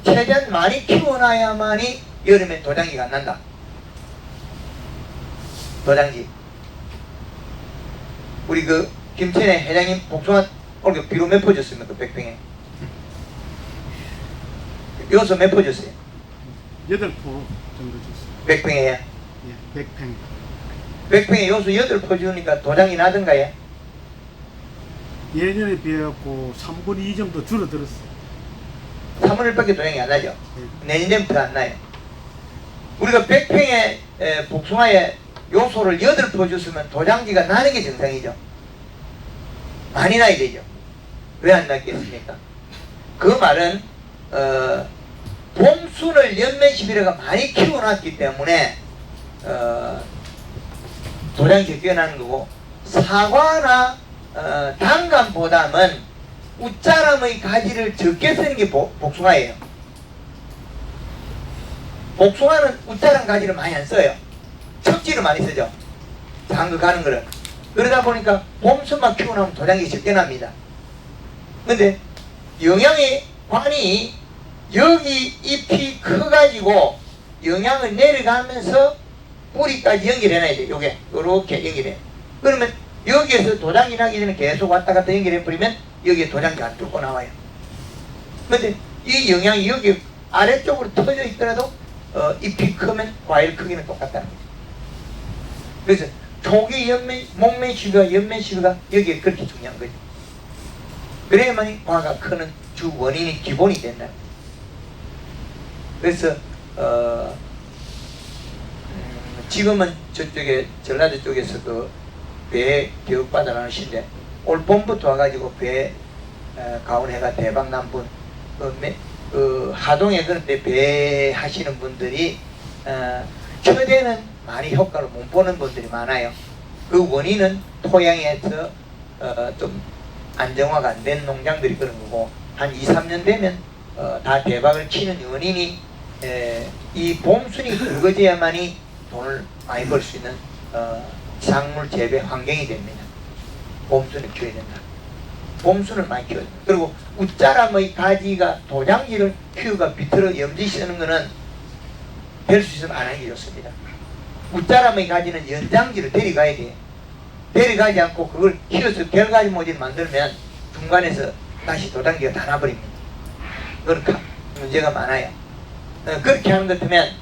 Speaker 1: 최대한 많이 키워놔야만이 여름에 도장지가 안 난다. 도장지. 우리 그 김천의 회장님 복숭아 올해 비로 몇 퍼졌습니까? 100평에. 여기서 몇 퍼졌어요?
Speaker 7: 8% 정도 줬어요.
Speaker 1: 100평에요.
Speaker 7: 예, 100평.
Speaker 1: 100평에 요수 8% 주니까 도장이 나던가요?
Speaker 7: 예년에 비해갖고 3분의 2 정도 줄어들었어요.
Speaker 1: 3분의 1밖에 도장이 안 나죠. 내년 되면 안 나요. 우리가 100평의 복숭아에 요소를 8% 줬으면 도장지가 나는 게 정상이죠. 많이 나야 되죠. 왜 안 났겠습니까? 그 말은 봄순을 연면시비래가 많이 키워놨기 때문에 도장지가 뛰어나는 거고, 사과나 단감보다는 웃자람의 가지를 적게 쓰는 게 복숭아예요. 복숭아는 웃자람 가지를 많이 안 써요. 척지를 많이 쓰죠. 작은 거 가는 거를. 그러다 보니까 봄순만 키워놓으면 도장이 적게 납니다. 근데 영양의 관이 여기 잎이 커가지고 영양을 내려가면서 뿌리까지 연결해놔야 돼요. 요게 요렇게 연결해. 그러면 여기에서 도장이 나기 전에 계속 왔다 갔다 연결해 버리면 여기에 도장이 안 뚫고 나와요. 근데 이 영양이 여기 아래쪽으로 터져 있더라도 잎이 크면 과일 크기는 똑같다는 거죠. 그래서 초기 목면시비와 연면시비가 여기에 그렇게 중요한 거죠. 그래야만이 과가 크는 주 원인이 기본이 된다. 그래서 지금은 저쪽에 전라도 쪽에서 그 배 교육받아 나오신데 올 봄부터 와가지고 배 가온해가 대박 난 분, 하동에 그런데 배 하시는 분들이 초대는 많이 효과를 못 보는 분들이 많아요. 그 원인은 토양에서 좀 안정화가 안 된 농장들이 그런 거고, 한 2, 3년 되면 다 대박을 치는 원인이 이 봄순이 굵어져야만이 돈을 많이 벌 수 있는 작물 재배 환경이 됩니다. 봄순을 키워야 된다. 봄순을 많이 키워야 된다. 그리고 웃자람의 가지가 도장지를 키우가 비틀어 염지 쓰는 거는 될 수 있으면 안 하는 게 좋습니다. 웃자람의 가지는 연장지를 데려가야 돼요. 데려가지 않고 그걸 키워서 결가지 모지를 만들면 중간에서 다시 도장지가 다 나버립니다. 그건 문제가 많아요. 그렇게 하는 것 같으면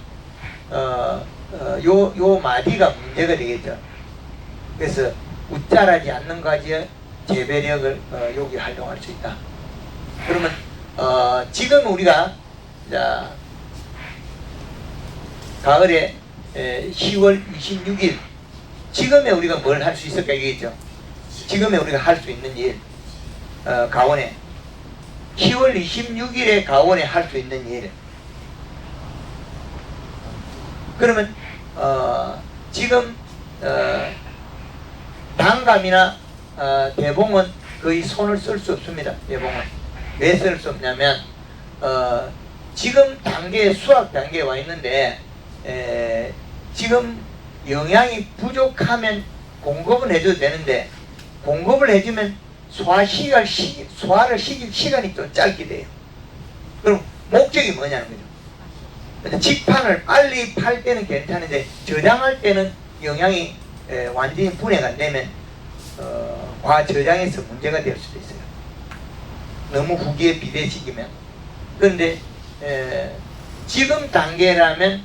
Speaker 1: 요 마디가 문제가 되겠죠. 그래서 웃자라지 않는 가지의 재배력을 여기 활용할 수 있다. 그러면 지금 우리가 자 가을에 10월 26일 지금에 우리가 뭘 할 수 있을까 이겠죠. 지금에 우리가 할 수 있는 일, 가온에 10월 26일에 가온에 할 수 있는 일. 그러면 지금 단감이나 대봉은 거의 손을 쓸 수 없습니다. 대봉은 왜 쓸 수 없냐면 지금 단계에 수확 단계에 와 있는데 지금 영양이 부족하면 공급은 해줘도 되는데 공급을 해주면 소화를 시킬 시간이 좀 짧게 돼요. 그럼 목적이 뭐냐는 거죠. 직판을 빨리 팔 때는 괜찮은데 저장할 때는 영양이 완전히 분해가 안 되면 과저장에서 문제가 될 수도 있어요. 너무 후기에 비대시키면. 그런데 지금 단계라면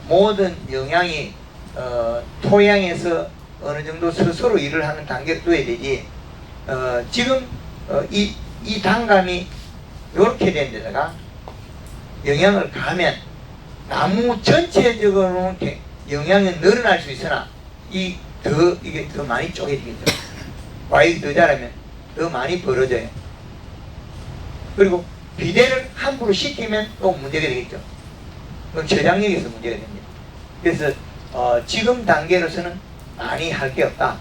Speaker 1: 모든 영양이 토양에서 어느 정도 스스로 일을 하는 단계를 둬야 되지. 지금 이 단감이 이렇게 된 데다가 영양을 가면 나무 전체적으로는 영양이 늘어날 수 있으나 이게 더 많이 쪼개지겠죠. 과일이 더 자라면 더 많이 벌어져요. 그리고 비대를 함부로 시키면 또 문제가 되겠죠. 그럼 저장력에서 문제가 됩니다. 그래서 지금 단계로서는 많이 할 게 없다.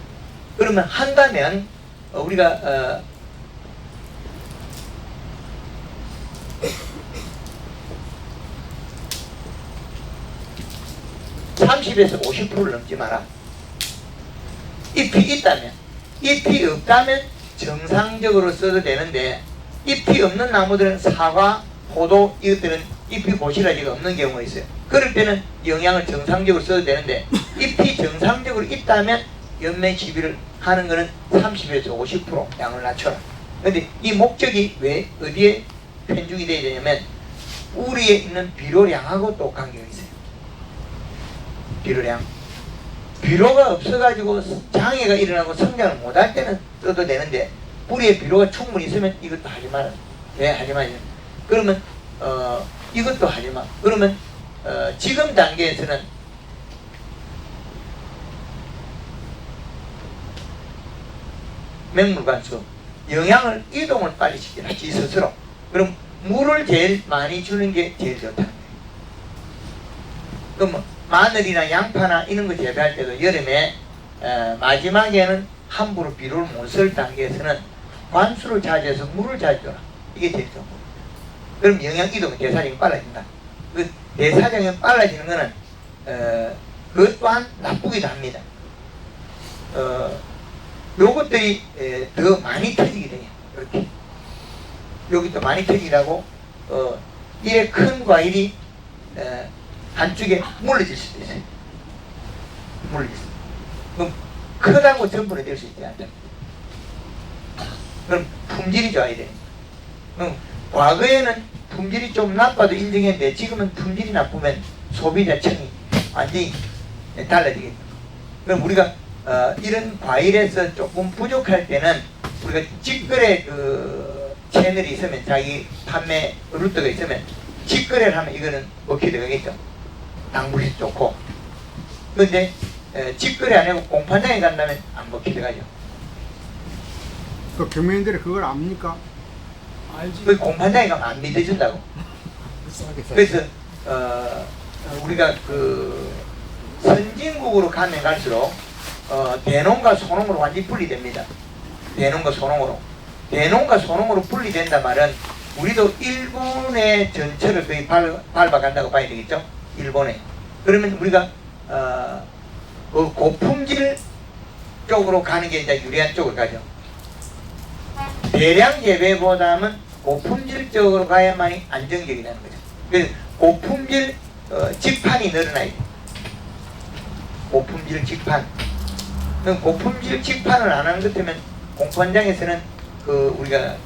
Speaker 1: 그러면 한다면 우리가 30에서 50%를 넘지 마라. 잎이 있다면, 잎이 없다면 정상적으로 써도 되는데, 잎이 없는 나무들은 사과, 포도 이것들은 잎이 고시라지가 없는 경우가 있어요. 그럴 때는 영양을 정상적으로 써도 되는데, 잎이 정상적으로 있다면 연면 시비를 하는 거는 30에서 50% 양을 낮춰라. 근데 이 목적이 왜 어디에 편중이 되어야 되냐면 우리에 있는 비료량하고 또 관계가 있어요. 비료량. 비료가 없어가지고 장애가 일어나고 성장을 못할 때는 써도 되는데 뿌리에 비료가 충분히 있으면 이것도 하지 마라. 왜 하지 마냐? 그러면 이것도 하지 마. 그러면 지금 단계에서는 맹물관수 영양을 이동을 빨리 시키라. 지 스스로. 그럼 물을 제일 많이 주는 게 제일 좋다. 그럼 뭐 마늘이나 양파나 이런 거 재배할 때도 여름에 마지막에는 함부로 비료를 못 쓸 단계에서는 관수를 자주 해서 물을 자주 줘라. 이게 제일 좋은 겁니다. 그럼 영양 이동이 대사량이 빨라진다. 그 대사량이 빨라지는 거는 그것 또한 나쁘기도 합니다. 요것들이 더 많이 터지게 돼요. 이렇게 여기 또 많이 터지라고 이래 큰 과일이 한쪽에 물러질 수도 있어요. 물러질 수. 그럼 크다고 전부는 될 수 있지 않다. 그럼 품질이 좋아야 돼. 그럼 과거에는 품질이 좀 나빠도 인정했는데 지금은 품질이 나쁘면 소비자층이 완전히 달라지겠죠. 그럼 우리가 이런 과일에서 조금 부족할 때는 우리가 직거래 그 채널이 있으면 자기 판매 루트가 있으면 직거래를 하면 이거는 먹히게 되겠죠. 당분이 좋고. 그런데 직거래 안 하고 공판장에 간다면 안 먹히게 가죠.
Speaker 7: 그 경매인들이 그걸 압니까?
Speaker 1: 그 공판장에 가면 안 믿어준다고. 그래서 우리가 그 선진국으로 가면 갈수록 대농과 소농으로 완전히 분리됩니다. 대농과 소농으로. 대농과 소농으로 분리된단 말은 우리도 일본의 전철을 거의 밟아간다고 봐야 되겠죠? 일본에. 그러면 우리가 그 고품질 쪽으로 가는 게 이제 유리한 쪽으로 가죠. 대량 재배보다는 고품질 쪽으로 가야만이 안정적이라는 거죠. 그래서 고품질 직판이 늘어나야 돼요. 고품질 직판. 그럼 고품질 직판을 안 하는 것 때문에 공판장에서는 우리가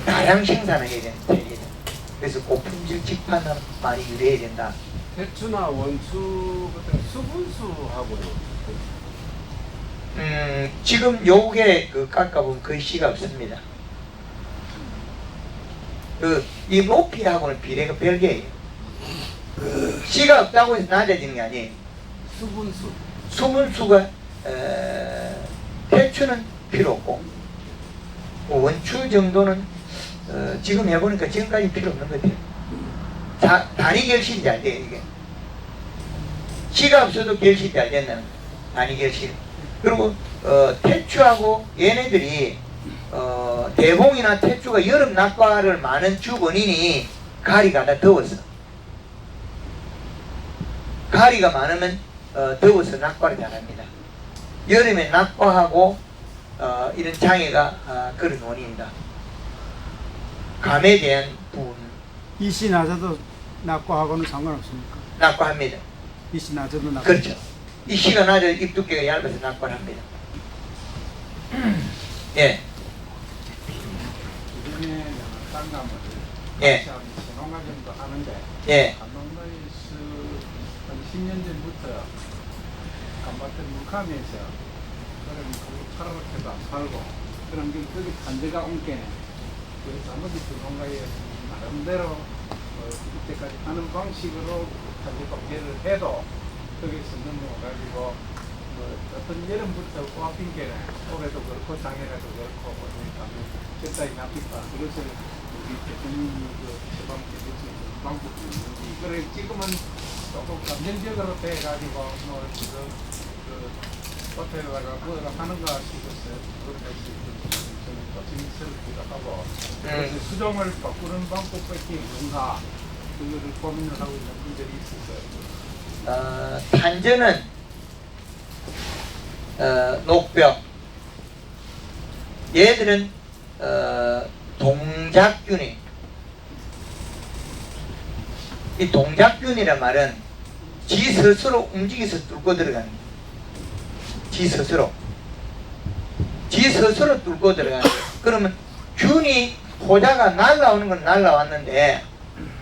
Speaker 1: 다량 생산을 해야 되는. 그래서 고품질 직판은 많이 유래해야 된다.
Speaker 4: 대추나 원추 같은 수분수하고는
Speaker 1: 지금 요게 깎아보면 거의 씨가 없습니다. 이 높이하고는 비례가 별개예요. 씨가 없다고 해서 낮아지는 게 아니에요.
Speaker 4: 수분수.
Speaker 1: 수분수가 대추는 필요 없고 원추 정도는 지금 해보니까 지금까지 필요 없는 것 같아요. 단위 결실이 잘 돼요. 이게 씨가 없어도 결실이 잘 된다는 거예요. 단위 결실. 그리고 태추하고 얘네들이 대봉이나 태추가 여름 낙과를 많은 주 원인이 가리가 다 더웠어. 가리가 많으면 더워서 낙과를 잘합니다. 여름에 낙과하고 이런 장애가 그런 원인이다. 감에 대한 부분.
Speaker 7: 이씨 낮아도 낙과하고는 상관없습니까?
Speaker 1: 낙과합니다.
Speaker 7: 이씨 낮아도 낙과.
Speaker 1: 그렇죠. 이 씨가 낮아도 잎 두께가 얇아서 낙과를 합니다. 예.
Speaker 8: 이번에 땅감을
Speaker 1: 예.
Speaker 8: 신혼가 정도 하는데
Speaker 1: 예.
Speaker 8: 감농로이스 한 10년 전부터 감밭을 묵하면서 그런 그 파랗게도 안 팔고 그런 게 거기 간제가 온 게네. 그래서 아무리 신혼가에 나름대로 이때까지 하는 방식으로 간제가 배를 해도 거기서 넘어가지고 어떤 여름부터 꼬아핀 게네. 올해도 그렇고 작년에도 그렇고 보니까 적당히 납니까. 그것을 우리 대통령이 처방해 줄 수 있는 방법이 있는지. 그래 지금은 조금 감정적으로 돼가지고 지금 호텔에다가 뭐가 하는가 싶었어요. 그렇게 저는 또 재밌었기도 하고. 그래서 수정을 바꾸는 방법밖에 없는가 그거를 고민을 하고 있는 분들이 있었어요.
Speaker 1: 탄저는 녹벽, 얘들은 동작균이. 이 동작균이란 말은 지 스스로 움직여서 뚫고 들어가는 거예요. 지 스스로 뚫고 들어가는 거예요. 그러면 균이 포자가 날라오는 건 날라왔는데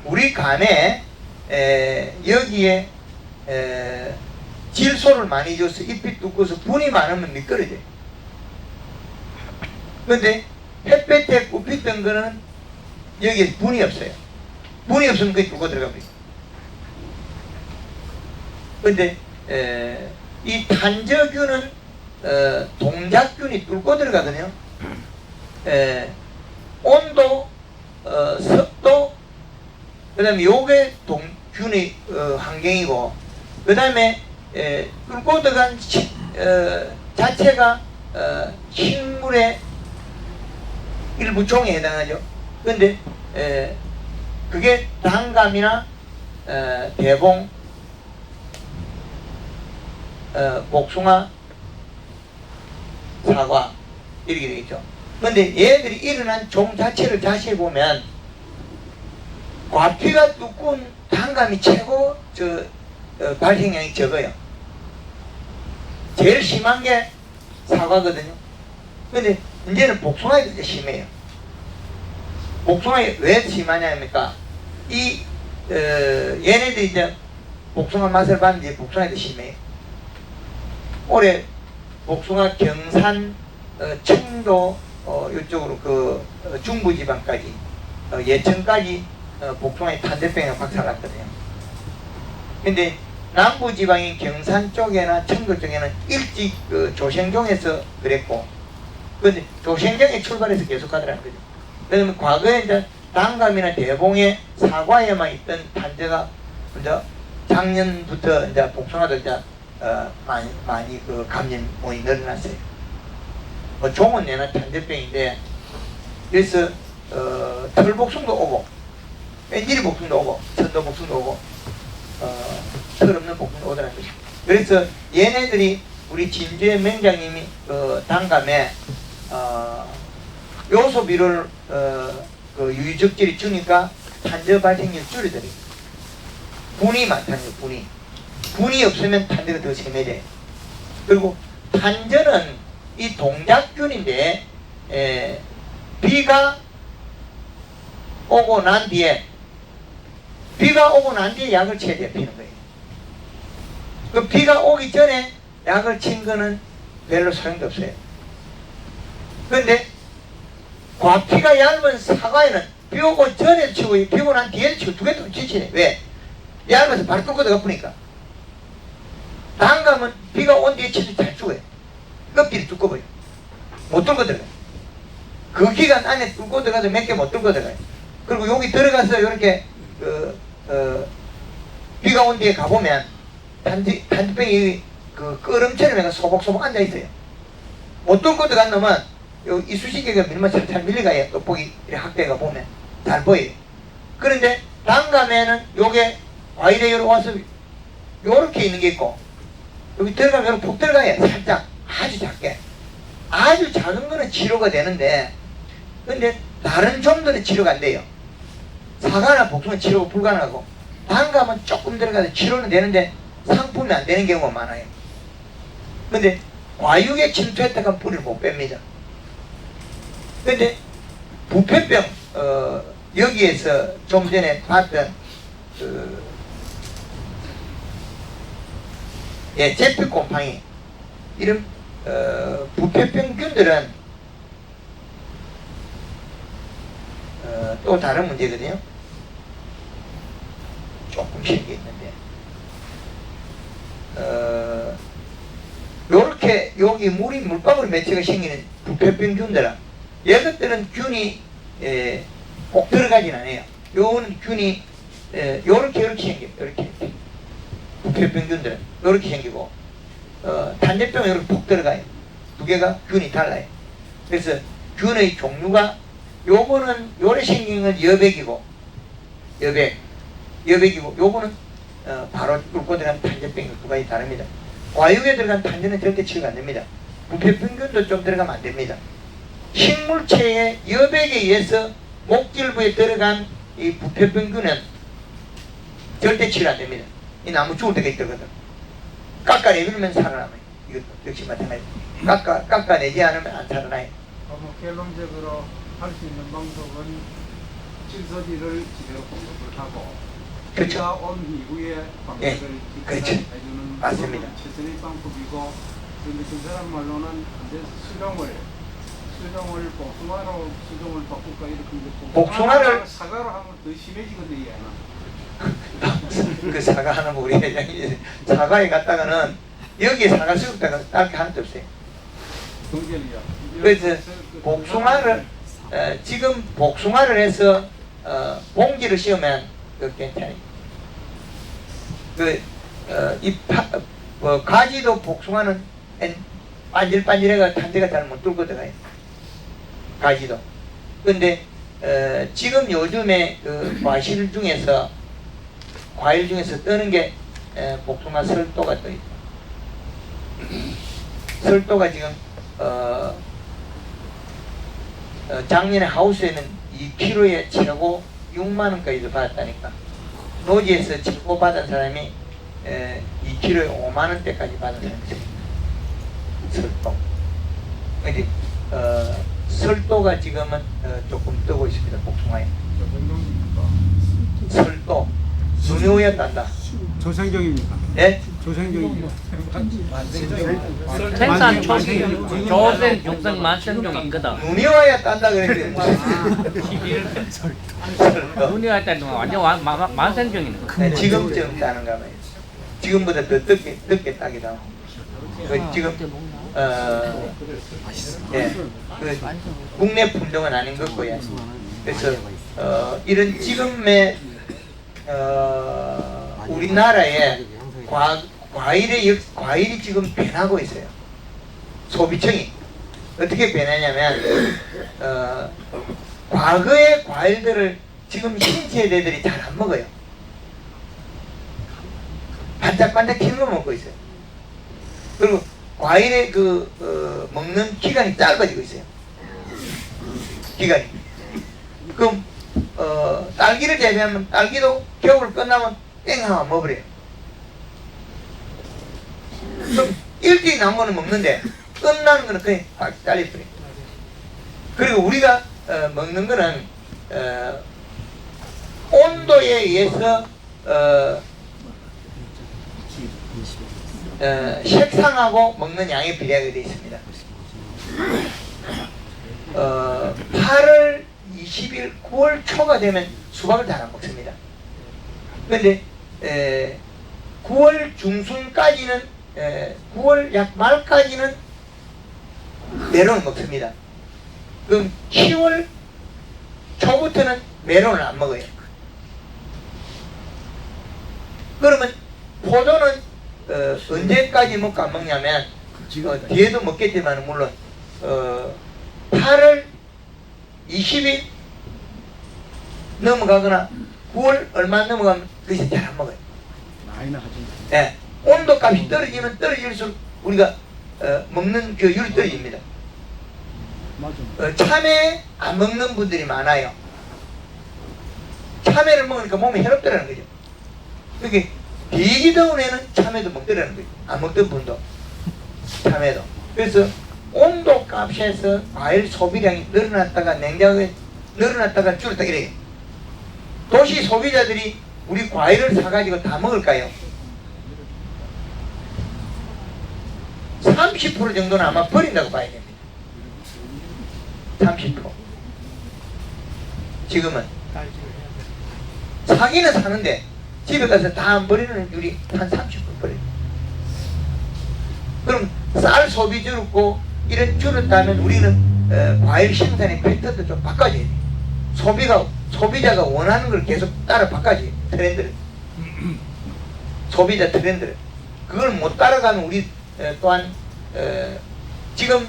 Speaker 1: 우리 간에 여기에 질소를 많이 줘서 잎이 두꺼워서 분이 많으면 미끄러져요. 근데 햇볕에 굽혔던 거는 여기에 분이 없어요. 분이 없으면 그게 뚫고 들어갑니다. 근데 이 탄저균은 동작균이 뚫고 들어가거든요. 온도, 습도, 그 다음에 요게 균의 환경이고, 그 다음에 뚫고 들어간 자체가 식물의 일부 종에 해당하죠. 근데 그게 단감이나 대봉, 복숭아, 사과 이렇게 되겠죠. 근데 얘들이 일어난 종 자체를 자세히 보면 과피가 두꺼운 단감이 최고 발생량이 적어요. 제일 심한 게 사과거든요. 근데 이제는 복숭아가 이제 심해요. 복숭아가 왜 심하냐니까 얘네들이 이제 복숭아 맛을 봤는데 복숭아가 심해요. 올해 복숭아 경산, 청도 이쪽으로 중부지방까지 예천까지 복숭아의 탄저병에 박살났거든요. 근데 남부지방인 경산 쪽이나 청도 쪽에는 일찍 조생종에서 그랬고, 근데 조생종에 출발해서 계속 가더라는 거죠. 그러면 과거에 이제 단감이나 대봉에 사과에만 있던 탄저가 이제 작년부터 이제 복숭아도 이제 많이 감염원이 늘어났어요. 종은 내나 탄저병인데, 그래서 털복숭도 오고, 뺀질이 복숭도 오고, 천도 복숭도 오고, 털 없는 복숭도 오더라는 거죠. 그래서 얘네들이 우리 진주의 명장님이 단감에 요소 비료를 유유적질이 주니까 탄저 발생률 줄여드려요. 분이 많다는 거예요. 분이 없으면 탄저가 더 심해져요. 그리고 탄저는 이 동작균인데 비가 오고 난 뒤에 약을 쳐야 돼. 피는 거예요. 그 비가 오기 전에 약을 친 거는 별로 소용도 없어요. 그런데 과피가 얇은 사과에는 비 오고 전에 치고 비 오고 난 뒤에 치고 두 개 또 치치네. 왜? 얇아서 바로 뚫고 들어가보니까. 단감은 비가 온 뒤에 치도 잘 죽어요. 껍질이 두꺼워요. 못 뚫고 들어가요. 그 기간 안에 뚫고 들어가도 몇 개 못 뚫고 들어가요. 그리고 여기 들어가서 이렇게 비가 온 뒤에 가보면 단지병이 끄름처럼 해서 소복소복 앉아있어요. 못 뚫고 들어간 놈은 이쑤시개가 밀면 잘 밀려가요. 떡볶이 이렇게 학대가 보면 잘 보여요. 그런데 단감에는 요게 과일에 요렇게 와서 요렇게 있는 게 있고, 여기 들어가면 요렇게 푹 들어가요. 살짝 아주 작게. 아주 작은 거는 치료가 되는데, 근데 다른 종들은 치료가 안 돼요. 사과나 복숭아 치료가 불가능하고, 단감은 조금 들어가서 치료는 되는데 상품이 안 되는 경우가 많아요. 근데 과육에 침투했다가 뿌리를 못 뺍니다. 근데 부패병, 여기에서 좀 전에 봤던 제피곰팡이 이런 부패병균들은 또 다른 문제거든요. 조금 쉬게 있는데 요렇게 여기 물방울 매체가 생기는 부패병균들은 얘것들은 균이 꼭 들어가진 않아요. 요거는 균이 요렇게 생겨요. 요렇게 부패병균들은 요렇게 생기고 단제병은 요렇게 푹 들어가요. 두 개가 균이 달라요. 그래서 균의 종류가 요거는 요래 생긴 건 여백이고 요거는 바로 뚫고 들어간 탄저병이 두 가지 다릅니다. 과육에 들어간 탄저는 절대 치료가 안 됩니다. 부패병균도 좀 들어가면 안 됩니다. 식물체의 여백에 의해서 목질부에 들어간 이 부패병균은 절대 치료 안 됩니다. 이 나무 죽을 때가 있거든. 깎아내밀면 살아남아요. 이것도 역시 마찬가지입니다. 깎아내지 않으면 안 살아나요.
Speaker 8: 결론적으로 할 수 있는 방법은 질소지를 제대로 공급을 하고
Speaker 1: 그렇죠.
Speaker 8: 비가 온 이후에 방법을
Speaker 1: 그렇죠.
Speaker 8: 해주는
Speaker 1: 맞습니다.
Speaker 8: 방법은 최선의 방법이고 그런데 그 사람 말로는 이제 수종을 복숭아로 수종을 바꿀까 이렇게 근데
Speaker 1: 복숭아를
Speaker 8: 사과로 하면 더 심해지거든요.
Speaker 1: 그 사과 하나 우리 회장이 사과에 갔다가는 여기에 사과 수육다가 딸 게 하나도 없어요.
Speaker 8: 동전이요.
Speaker 1: 그래서 복숭아를 지금 복숭아를 해서 봉지를 씌우면 그 괜찮아요. 가지도 복숭아는 반질반질해가 탄저가 잘 못 뚫고 들어가요. 가지도. 근데 지금 요즘에 그 과일 중에서 뜨는 게 복숭아 설도가 떠 있다. 설도가 지금 작년에 하우스에는 2kg에 최고 6만 원까지도 받았다니까. 노지에서 최고 받은 사람이 2kg에 5만 원대까지 받은 사람이 있습니다. 설도. 근데 설도가 지금은 조금 뜨고 있습니다. 복숭아에. 설도. 누누였단다.
Speaker 7: 조생종입니까?
Speaker 1: 예?
Speaker 7: 조생종입니다.
Speaker 3: 생산 초기 조생, 중생, 만생종 있거든.
Speaker 1: 누누와야 딴다 그랬는데
Speaker 3: 눈이 할 때는 완전 만생종이네.
Speaker 1: 네, 지금쯤 따는가 봐요. 지금보다 더 늦게 따기도 하고. 지금 예, 국내 품종은 아닌 것 같고요. 그래서 이런 지금의 우리나라에 과일이 지금 변하고 있어요. 소비층이 어떻게 변하냐면 과거의 과일들을 지금 신세대들이 잘 안 먹어요. 반짝반짝 튀는 거 먹고 있어요. 그리고 과일의 먹는 기간이 짧아지고 있어요. 기간이. 그럼 딸기를 재배하면 딸기도 겨울 끝나면 땡하면 먹어버려요. 그럼 일찍 나온 거는 먹는데 끝나는 거는 그냥 잘려버려요. 그리고 우리가 먹는 거는 온도에 의해서 색상하고 먹는 양이 비례하게 되어 있습니다. 8월 20일, 9월 초가 되면 수박을 잘 안 먹습니다. 그런데 9월 중순까지는 9월 약 말까지는 메론을 먹습니다. 그럼 10월 초부터는 메론을 안 먹어요. 그러면 포도는 언제까지 먹고 안 먹냐면 뒤에도 먹겠지만 물론 8월 20일 넘어가거나 9월 얼마 넘어가면 그것이 잘 안 먹어요.
Speaker 7: 많이는 하지.
Speaker 1: 예, 온도 값이 떨어지면 떨어질수록 우리가 먹는 율이 떨어집니다.
Speaker 7: 맞아.
Speaker 1: 참외 안 먹는 분들이 많아요. 참외를 먹으니까 몸에 해롭더라는 거죠. 그게 되게 더운 애는 참외도 먹더라는 거죠. 안 먹던 분도 참외도. 그래서 온도 값에서 과일 소비량이 늘어났다가 냉장고에 늘어났다가 줄었다 이래요. 도시 소비자들이 우리 과일을 사가지고 다 먹을까요? 30% 정도는 아마 버린다고 봐야 됩니다. 30%. 지금은 사기는 사는데 집에 가서 다 안 버리는 율이 한 30% 버려요. 그럼 쌀 소비 줄었고 이런 줄었다면 우리는 과일 생산의 패턴도 좀 바꿔줘야 돼요. 소비자가 원하는 걸 계속 따라 바꿔줘요. 트렌드를. 소비자 트렌드를. 그걸 못 따라가면 우리 또한 지금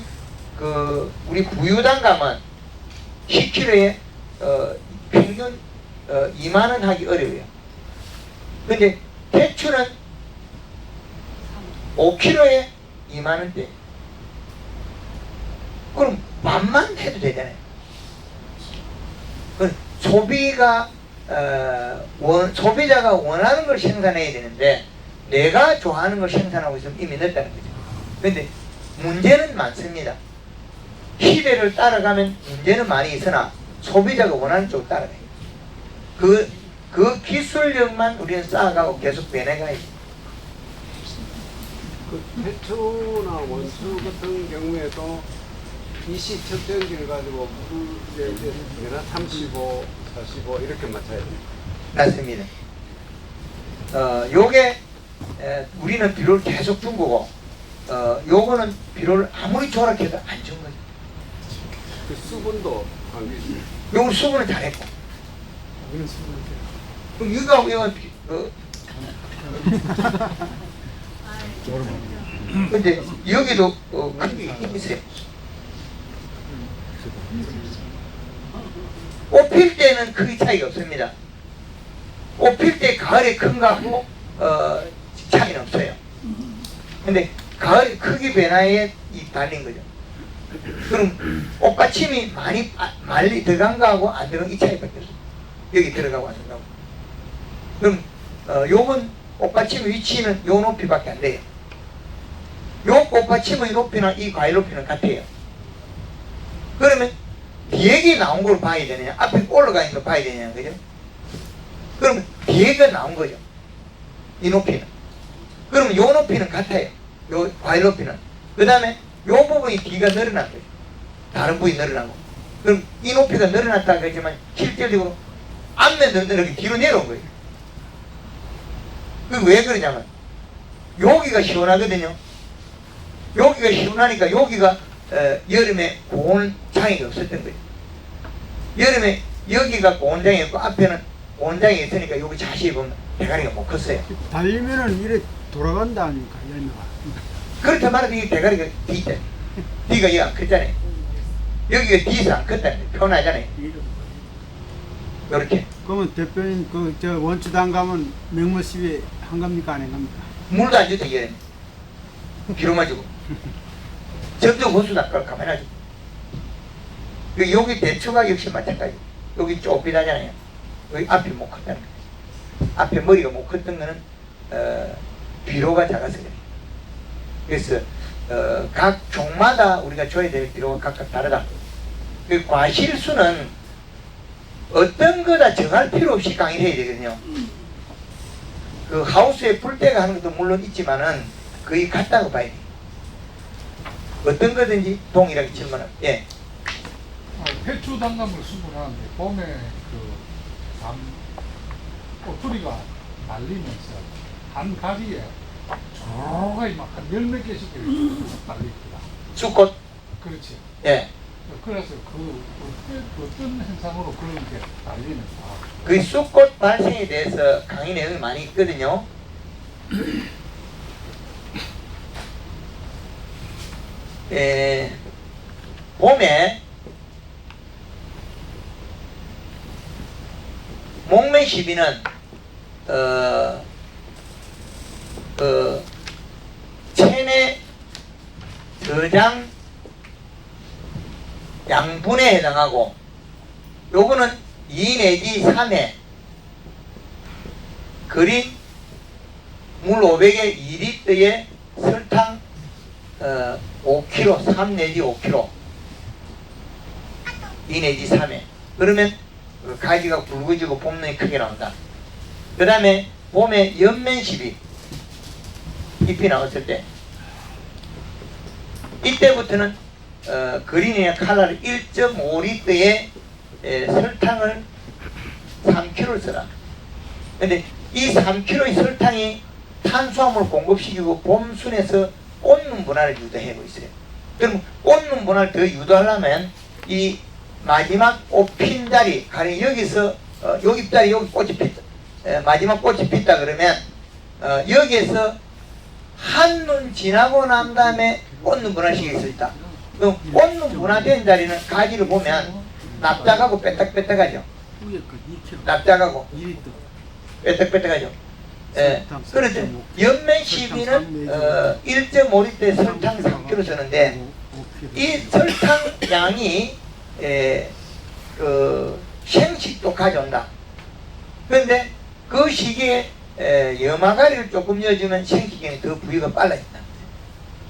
Speaker 1: 우리 구유당 가면 10kg에 평균 2만 원 하기 어려워요. 근데 대추는 5kg에 2만원대. 그럼 반만 해도 되잖아요. 소비가 소비자가 원하는 걸 생산해야 되는데 내가 좋아하는 걸 생산하고 있으면 이미 늦다는 거죠. 그런데 문제는 많습니다. 시대를 따라가면 문제는 많이 있으나 소비자가 원하는 쪽을 따라가요. 그 기술력만 우리는 쌓아가고 계속 변해가야지.
Speaker 4: 그 대추나 원추 같은 경우에도 이시 측정기를 가지고 물에 이제 내나 35, 45 이렇게 맞춰야 됩니다.
Speaker 1: 맞습니다. 요게 우리는 비료를 계속 준 거고 요거는 비료를 아무리 조락해도 안 준 거죠.
Speaker 4: 그 수분도 관계 있습니다.
Speaker 1: 요건 수분을 잘했고 그럼 이거하고 이건 근데 여기도 크게 있어요. 꽃 필 때는 크게 차이가 없습니다. 꽃 필 때 가을에 큰 거하고 차이는 없어요. 근데 가을 크기 변화에 달린 거죠. 그럼 꽃받침이 많이 들어간 거하고 안 들어간 이 차이밖에 없어요. 여기 들어가고 안 들어가고. 그럼 요건 꽃받침 위치는 요 높이밖에 안 돼요. 요 꽃받침의 높이나 이 과일 높이는 같아요. 그러면 뒤에 나온 걸 봐야 되느냐 앞에 올라가 있는 걸 봐야 되느냐 그죠? 그러면 뒤에가 나온 거죠. 이 높이는. 그러면 요 높이는 같아요. 요 과일 높이는. 그 다음에 요 부분이 뒤가 늘어난 거죠. 다른 부분이 늘어나고. 그럼 이 높이가 늘어났다 그러지만 실질적으로 앞면 늘어나게 뒤로 내려온 거예요. 그 왜 그러냐면 여기가 시원하거든요. 여기가 시원하니까 여기가 여름에 고온 장애가 없었던 거예요. 여름에 여기가 고온 장애 있고 앞에는 고온 장애 있으니까 여기 자세히 보면 대가리가 못 컸어요.
Speaker 7: 달리면은 이래 돌아간다 아닙니까 열매가.
Speaker 1: 그렇다 말해도 이 대가리가 뒤있다. 뒤가 여기 안 컸잖아요. 여기가 뒤에서 안 컸다는 거예요. 편하잖아요. 요렇게.
Speaker 7: 그러면 대표님 그 저 원주당 가면 맹물 시비 한 겁니까 안 한 겁니까?
Speaker 1: 물도 안 줘도 이게 비료만 주고 점점 호수도 아까 가만하지. 여기 대추가 역시 마찬가지. 여기 좁비다잖아요. 여기 앞이 못 컸다는 거예요. 앞에 머리가 못 컸던 거는 비료가 작아서 그래요. 그래서 각 종마다 우리가 줘야 될 비료가 각각 다르다. 그 과실수는 어떤 거다 정할 필요 없이 강의를 해야 되거든요. 그 하우스에 풀떼가 하는 것도 물론 있지만은 거의 같다고 봐야 돼. 어떤 거든지 동일하게 질문을. 예.
Speaker 9: 배추 단감을 수분하는데 봄에 꼬투리가 날리면서 한 가지에 조로가이 막 한 10몇 개씩 날립니다.
Speaker 1: 쑥꽃.
Speaker 9: 그렇지.
Speaker 1: 예.
Speaker 9: 그래서 어떤 현상으로 그런 게 날리는가.
Speaker 1: 그 쑥꽃 발생에 대해서 강의 내용이 많이 있거든요. 봄에 목매 시비는 체내 저장 양분에 해당하고 요거는 2 내지 3회 그린 물 500에 2리터에 설탕 5kg 3 내지 5kg 2 내지 3회 그러면 가지가 굵어지고 봄눈이 크게 나온다. 그 다음에 봄에 연면시비 잎이 나왔을 때 이때부터는 그린이나 칼라를 1.5리터에 설탕을 3kg를 써라. 근데 이 3kg의 설탕이 탄수화물을 공급시키고 봄순에서 꽃눈 분할을 유도하고 있어요. 그럼 꽃눈 분할을 더 유도하려면 이 마지막 꽃 핀 자리, 가령 여기서 요 잎자리 여기 꽃이 핀다. 마지막 꽃이 핀다 그러면 여기에서 한눈 지나고 난 다음에 꽃눈 분할시킬 수 있다. 그럼 꽃눈 분할된 자리는 가지를 보면 납작하고 빼딱빼딱하죠. 납작하고 빼딱빼딱하죠. 예. 그런데 연면 시비는 1.5리터에 설탕 3kg 쓰는데 이 설탕 양이 생식도 가져온다. 그런데 그 시기에 염화가리를 조금 넣어주면 생식에는 더 부위가 빨라진다.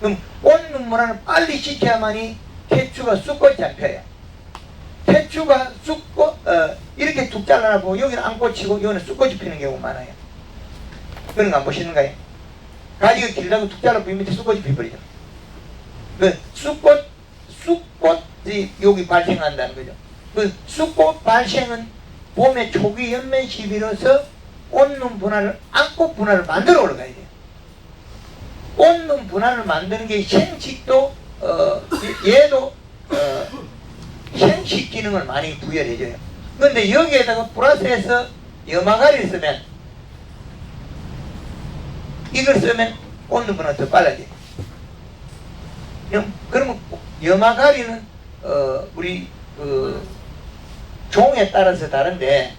Speaker 1: 그럼 온 눈물을 빨리 식혀야만이 태추가 쑥꽃이 잡혀요. 태추가 쑥꽃 이렇게 툭 잘라나고 여기는 안 꽂히고 여기는 쑥꽃이 피는 경우가 많아요. 그런 거 안 보시는가요? 가지가 길다고 툭 잘라고 밑에 쑥꽃이 피버리죠. 그 쑥꽃이 여기 발생한다는 거죠. 그 쑥꽃 발생은 봄에 초기 연면 시비로서 온눈 분할을 안고 분할을 만들어 올라가야 돼요. 온눈 분할을 만드는 게 생식도 얘도 생식 기능을 많이 부여해줘요. 그런데 여기에다가 플러스해서 염화가리를 쓰면 이걸 쓰면 온눈 분할이 더 빨라져요. 그러면 염화가리는 우리 종에 따라서 다른데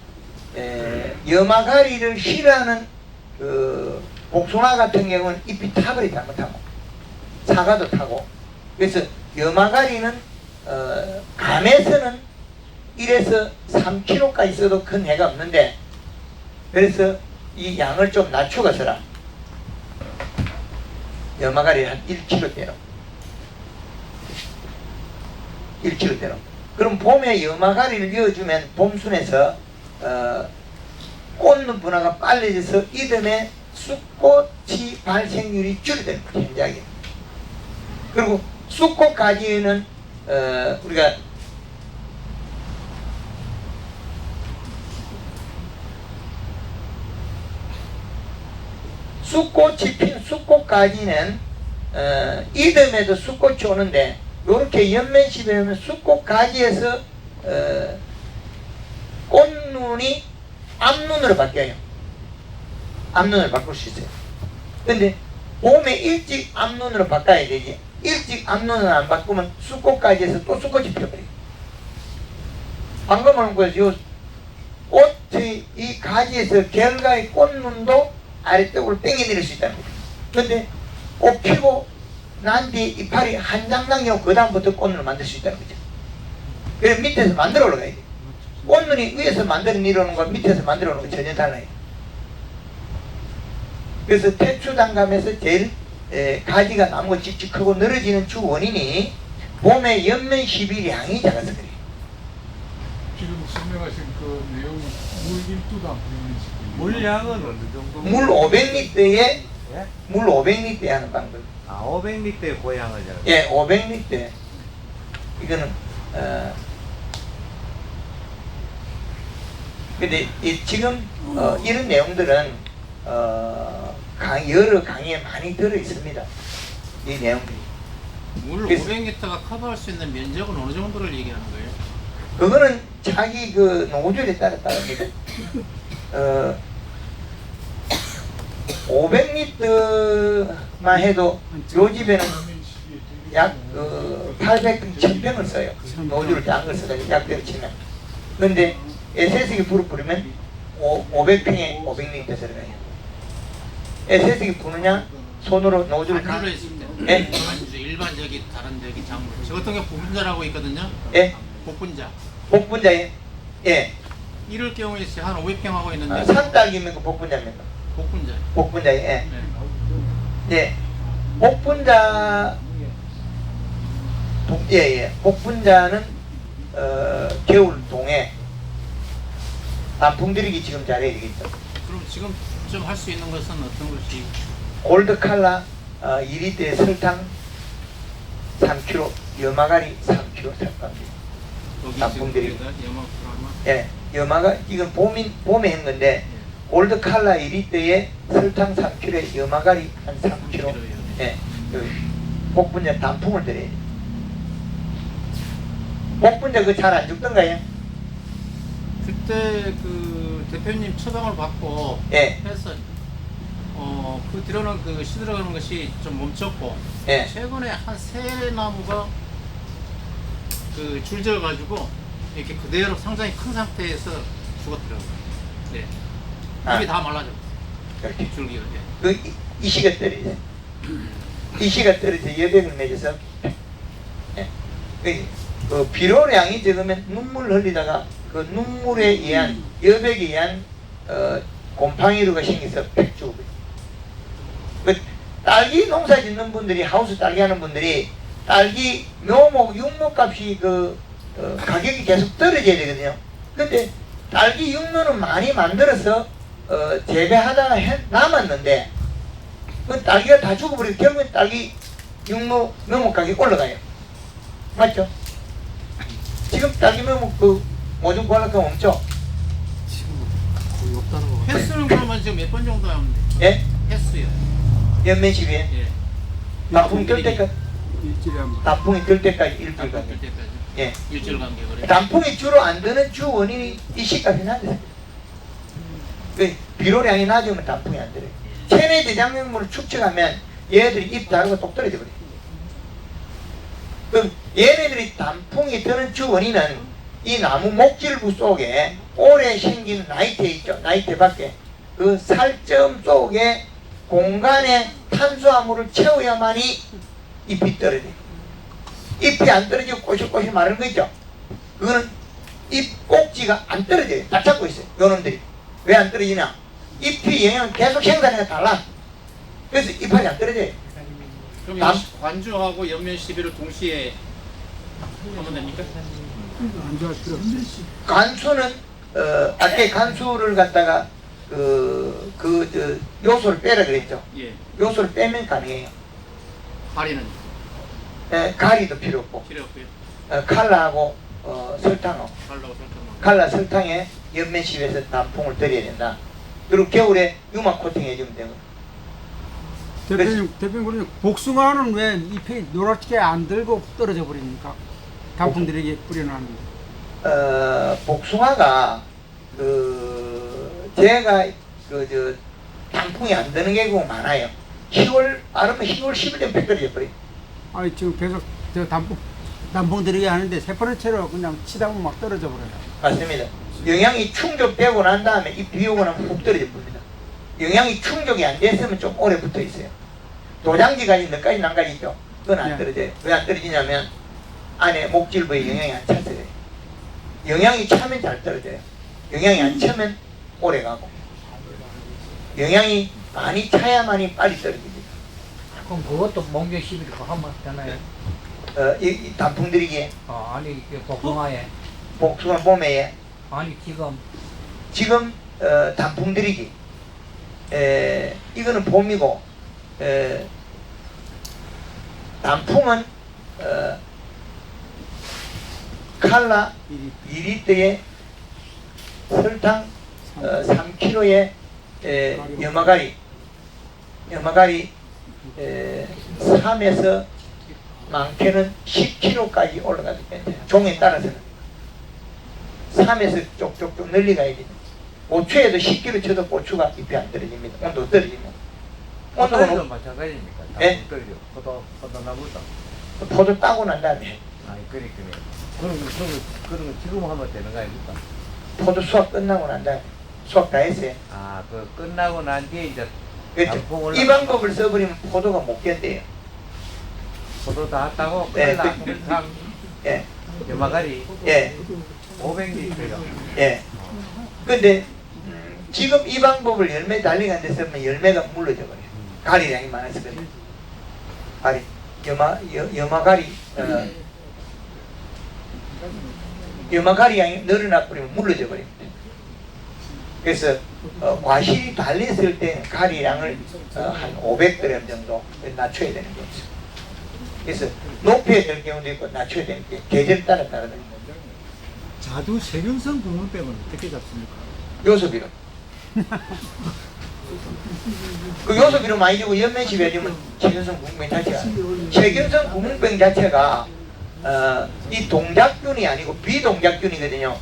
Speaker 1: 염화가리를 싫어하는 복숭아 같은 경우는 잎이 타버리 잘못하고 사과도 타고 그래서 염화가리는 감에서는 1에서 3kg까지 써도 큰 해가 없는데 그래서 이 양을 좀 낮추어서라. 염화가리 한 1kg대로 1kg대로 그럼 봄에 염화가리를 넣어주면 봄순에서 꽂는 분화가 빨라져서 이듬해 쑥꽃이 발생률이 줄어드는 거죠. 현저하게. 그리고 쑥꽃 가지에는 우리가 쑥꽃이 핀 쑥꽃 가지는 이듬해도 쑥꽃이 오는데 이렇게 연면시비에 하면 쑥꽃 가지에서 꽃눈이 앞눈으로 바뀌어요. 앞눈으로 바꿀 수 있어요. 근데 봄에 일찍 앞눈으로 바꿔야 되지. 일찍 앞눈을 안 바꾸면 쑥꽃 가지에서 또 쑥꽃이 피어버려요. 방금 한 거죠. 꽃의 이 가지에서 결과의 꽃눈도 아래쪽으로 땡겨 내릴 수 있다는 거죠. 근데 꽃 피고 난 뒤에 이파리 한 장당이고 그 다음부터 꽃눈을 만들 수 있다는 거죠. 그래서 밑에서 만들어 올라가야 돼요. 꽃눈이 위에서 만들어 내려오는 거 밑에서 만들어 오는 거 전혀 달라요. 그래서 태추단감에서 제일 가지가 나무가 칙칙하고 늘어지는 주 원인이 봄에 연면 시비량이 작아서 그래요.
Speaker 9: 지금 설명하신 그 내용이 물 1두당
Speaker 2: 물량은 어느 정도?
Speaker 1: 물 500리터에
Speaker 2: 예?
Speaker 1: 물 500리터에 하는 방법.
Speaker 2: 아 500리터의 고양을 잘.
Speaker 1: 예, 500리터. 이거는 근데 지금 이런 내용들은 여러 강의에 많이 들어 있습니다. 이 내용들이.
Speaker 6: 물
Speaker 1: 그래서-
Speaker 6: 500리터가 커버할 수 있는 면적은 어느 정도를 얘기하는 거예요?
Speaker 1: 그거는 자기 그 노즐에 따라 다릅니다. 500리터만 해도 요 집에는 약 800평, 1000평을 써요. 노즐을 작은 걸 써서 약대로 치면. 근데 SS기 불을 뿌리면 500평에 500리터 들어가요. SS기 부느냐 손으로 노즐을
Speaker 6: 반주로 했을 때
Speaker 1: 예?
Speaker 6: 반주 일반 저기 다른 저기 작물 저 같은 경우 복분자라고 있거든요.
Speaker 1: 예?
Speaker 6: 복분자
Speaker 1: 복분자에 예.
Speaker 6: 이럴 경우에 한 500평 하고 있는데
Speaker 1: 산딸기입니까 복분자입니까?
Speaker 6: 복분자
Speaker 1: 복분자에 예.
Speaker 6: 네.
Speaker 1: 예. 복분자 예. 복분자는 겨울 동에 단풍 들이기 지금 잘해야 되겠죠.
Speaker 6: 그럼 지금 좀 할 수 있는 것은 어떤 것이
Speaker 1: 골드 칼라 2리터에 설탕 3kg, 염화가리 3kg 삭감합니다.
Speaker 6: 여기
Speaker 1: 단풍 들이기.
Speaker 6: 지금 염화 프라마
Speaker 1: 예. 염화가 이건 봄에 한 건데 골드 칼라 2리터에 설탕 3kg에 염화가리 한 3kg. 예. 그 복분자 단풍을 드려야 돼. 복분자 그거 잘 안 죽던가요?
Speaker 6: 그때 그 대표님 처방을 받고
Speaker 1: 예.
Speaker 6: 해서 그 뒤로는 그 시들어가는 것이 좀 멈췄고
Speaker 1: 예.
Speaker 6: 최근에 한 세 나무가 그 줄져 가지고 이렇게 그대로 상당히 큰 상태에서 죽었더라고요. 네.
Speaker 1: 아.
Speaker 6: 이게 다 말라져.
Speaker 1: 이렇게.
Speaker 6: 줄기가 돼.
Speaker 1: 그 이시가 떨어져. 이시가 떨어져 여백을 맺어서 그 비료량이 적으면 눈물 흘리다가 그 눈물에 의한 여백에 의한 곰팡이류가 생겨서 팩 죽어버려. 그 딸기 농사 짓는 분들이 하우스 딸기 하는 분들이 딸기 묘목 육묘값이 가격이 계속 떨어져야 되거든요. 근데 딸기 육묘는 많이 만들어서 재배하다가 남았는데 그 딸기가 다 죽어버리고 결국엔 딸기 육묘 묘목 가격이 올라가요. 맞죠? 지금 딸기 묘목 모종 구하려고 하면 없죠?
Speaker 6: 횟수는 그러면 지금 몇 번 정도 하면 돼?
Speaker 1: 예?
Speaker 6: 횟수요.
Speaker 1: 연면 시비에
Speaker 6: 예.
Speaker 1: 단풍 뜰 때까지
Speaker 7: 일주일에 한 번.
Speaker 1: 단풍이 뜰 때까지 일주일
Speaker 6: 단풍
Speaker 1: 가격.
Speaker 6: 뜰 때까지.
Speaker 1: 예.
Speaker 6: 일주일 간격으로.
Speaker 1: 단풍이 주로 안 드는 주 원인이 이 시값이 낮아요. 그 비료량이 낮으면 단풍이 안 들어요. 체내 대장균물을 축적하면 얘네들이 잎 다르고 똑 떨어져 버려요. 그럼 얘네들이 단풍이 드는 주 원인은 이 나무 목질부 속에 오래 생긴 나이테 있죠. 나이테 밖에 그 살점 속에 공간에 탄수화물을 채워야만이 잎이 떨어져요. 잎이 안 떨어지고 꼬실꼬실 마르는 거 있죠. 그거는 잎 꼭지가 안 떨어져요. 다 잡고 있어요. 요놈들이. 왜 안 떨어지냐? 잎이 영양을 계속 생산해가 달라. 그래서 잎이 안 떨어져요.
Speaker 6: 그럼
Speaker 1: 남-
Speaker 6: 관주하고 연면 시비를 동시에 하면 됩니까?
Speaker 7: 안 좋아할 필요 없어요.
Speaker 1: 간수는 아까 간수를 갖다가 요소를 빼라 그랬죠.
Speaker 6: 예.
Speaker 1: 요소를 빼면 가능해요.
Speaker 6: 가리는
Speaker 1: 가리도 필요 없고
Speaker 6: 필요 없고요.
Speaker 1: 칼라하고 설탕하고
Speaker 6: 갈라고 설탕하고.
Speaker 1: 칼라 설탕에 연면십에서 단풍을 들여야 된다. 그리고 겨울에 유막 코팅 해주면 되고.
Speaker 7: 대표님 그러면 복숭아는 왜 잎이 노랗게 안 들고 떨어져 버립니까? 단풍들에게 뿌려놨는데.
Speaker 1: 복숭아가 제가 단풍이 안 드는 경우가 많아요. 10월 아르면 10월 10일 되면 백 떨어져 버려.
Speaker 7: 아니 지금 계속 저 단풍 들이게 하는데 새파랗채로 그냥 치다 보면 막 떨어져 버려요.
Speaker 1: 맞습니다. 영양이 충족되고 난 다음에 이 비 오고 나면 훅 떨어져 버립니다. 영양이 충족이 안 됐으면 좀 오래 붙어 있어요. 도장지까지 몇 가지 난가지 있죠. 그건 안
Speaker 7: 네.
Speaker 1: 떨어져요. 왜 안 떨어지냐면 안에 목질부에 영양이 안 찼어요. 영양이 차면 잘 떨어져요. 영양이 안 차면 오래 가고. 영양이 많이 차야만이 빨리 떨어집니다.
Speaker 3: 그럼 그것도 목련 시비를 하면 되나요?
Speaker 1: 이 단풍 들이기에
Speaker 3: 아니 이게 복숭아에
Speaker 1: 복숭아 봄에
Speaker 3: 아니
Speaker 1: 지금 단풍 들이기 이거는 봄이고 단풍은 칼라 2리터에 설탕 3kg에 염화가리 3에서 많게는 10kg까지 올라가도 괜찮아요. 종에 따라서는 3에서 쪽쪽쪽 늘리가야 돼요. 고추에도 10kg 쳐도 고추가 잎이 안 떨어집니다. 온도 떨어지면.
Speaker 2: 포도도
Speaker 1: 온도는
Speaker 2: 마찬가지입니까?
Speaker 1: 예?
Speaker 2: 단풍 떨려. 포도 나무도.
Speaker 1: 포도 따고 난 다음에
Speaker 2: 아니 그러니까 그럼 지금 하면 되는 거 아닙니까?
Speaker 1: 포도 수확 끝나고 난 다음에 수확 다 했어요.
Speaker 2: 아, 그 끝나고 난 뒤에 이제
Speaker 1: 그렇죠.
Speaker 2: 단풍을
Speaker 1: 이 방법을 써버리면 포도가 못 견뎌요.
Speaker 2: 포도 다 따고
Speaker 1: 네,
Speaker 2: 칼라,
Speaker 1: 그-
Speaker 2: 설탕,
Speaker 1: 예,
Speaker 2: 염화가리
Speaker 1: 예,
Speaker 2: 500리터요.
Speaker 1: 예. 근데 지금 이 방법을 열매 달리는 데 쓰면 열매가 물러져 버려요. 가리량이 많아서 그래요. 가리, 염화가리, 염화가리 양이 늘어나 버리면 물러져 버립니다. 그래서 과실이 달렸을 때는 가리량을 한 500g 정도 낮춰야 되는 거죠. 그래서 높여야 될 경우도 있고 낮춰야 되는 게 계절 따라 다르거든요.
Speaker 5: 자두 세균성 구멍병은 어떻게 잡습니까?
Speaker 1: 요소비료. 그 요소비료 많이 주고 연면시 해주면 세균성 구멍병 자체가 세균성 구멍병 자체가 이 동작균이 아니고 비동작균이거든요.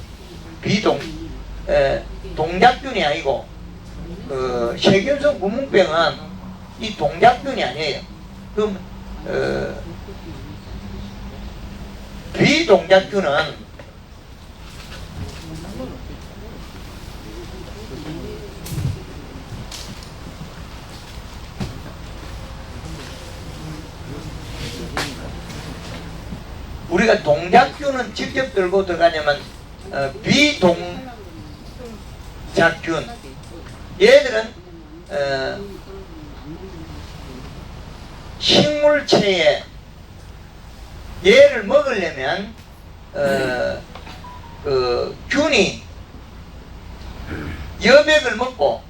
Speaker 1: 동작균이 아니고 세균성 구멍병은 이 동작균이 아니에요. 그럼 비동작균은 우리가 동작균은 직접 들고 들어가냐면 비동작균 얘들은 식물체에 얘를 먹으려면 그 균이 여백을 먹고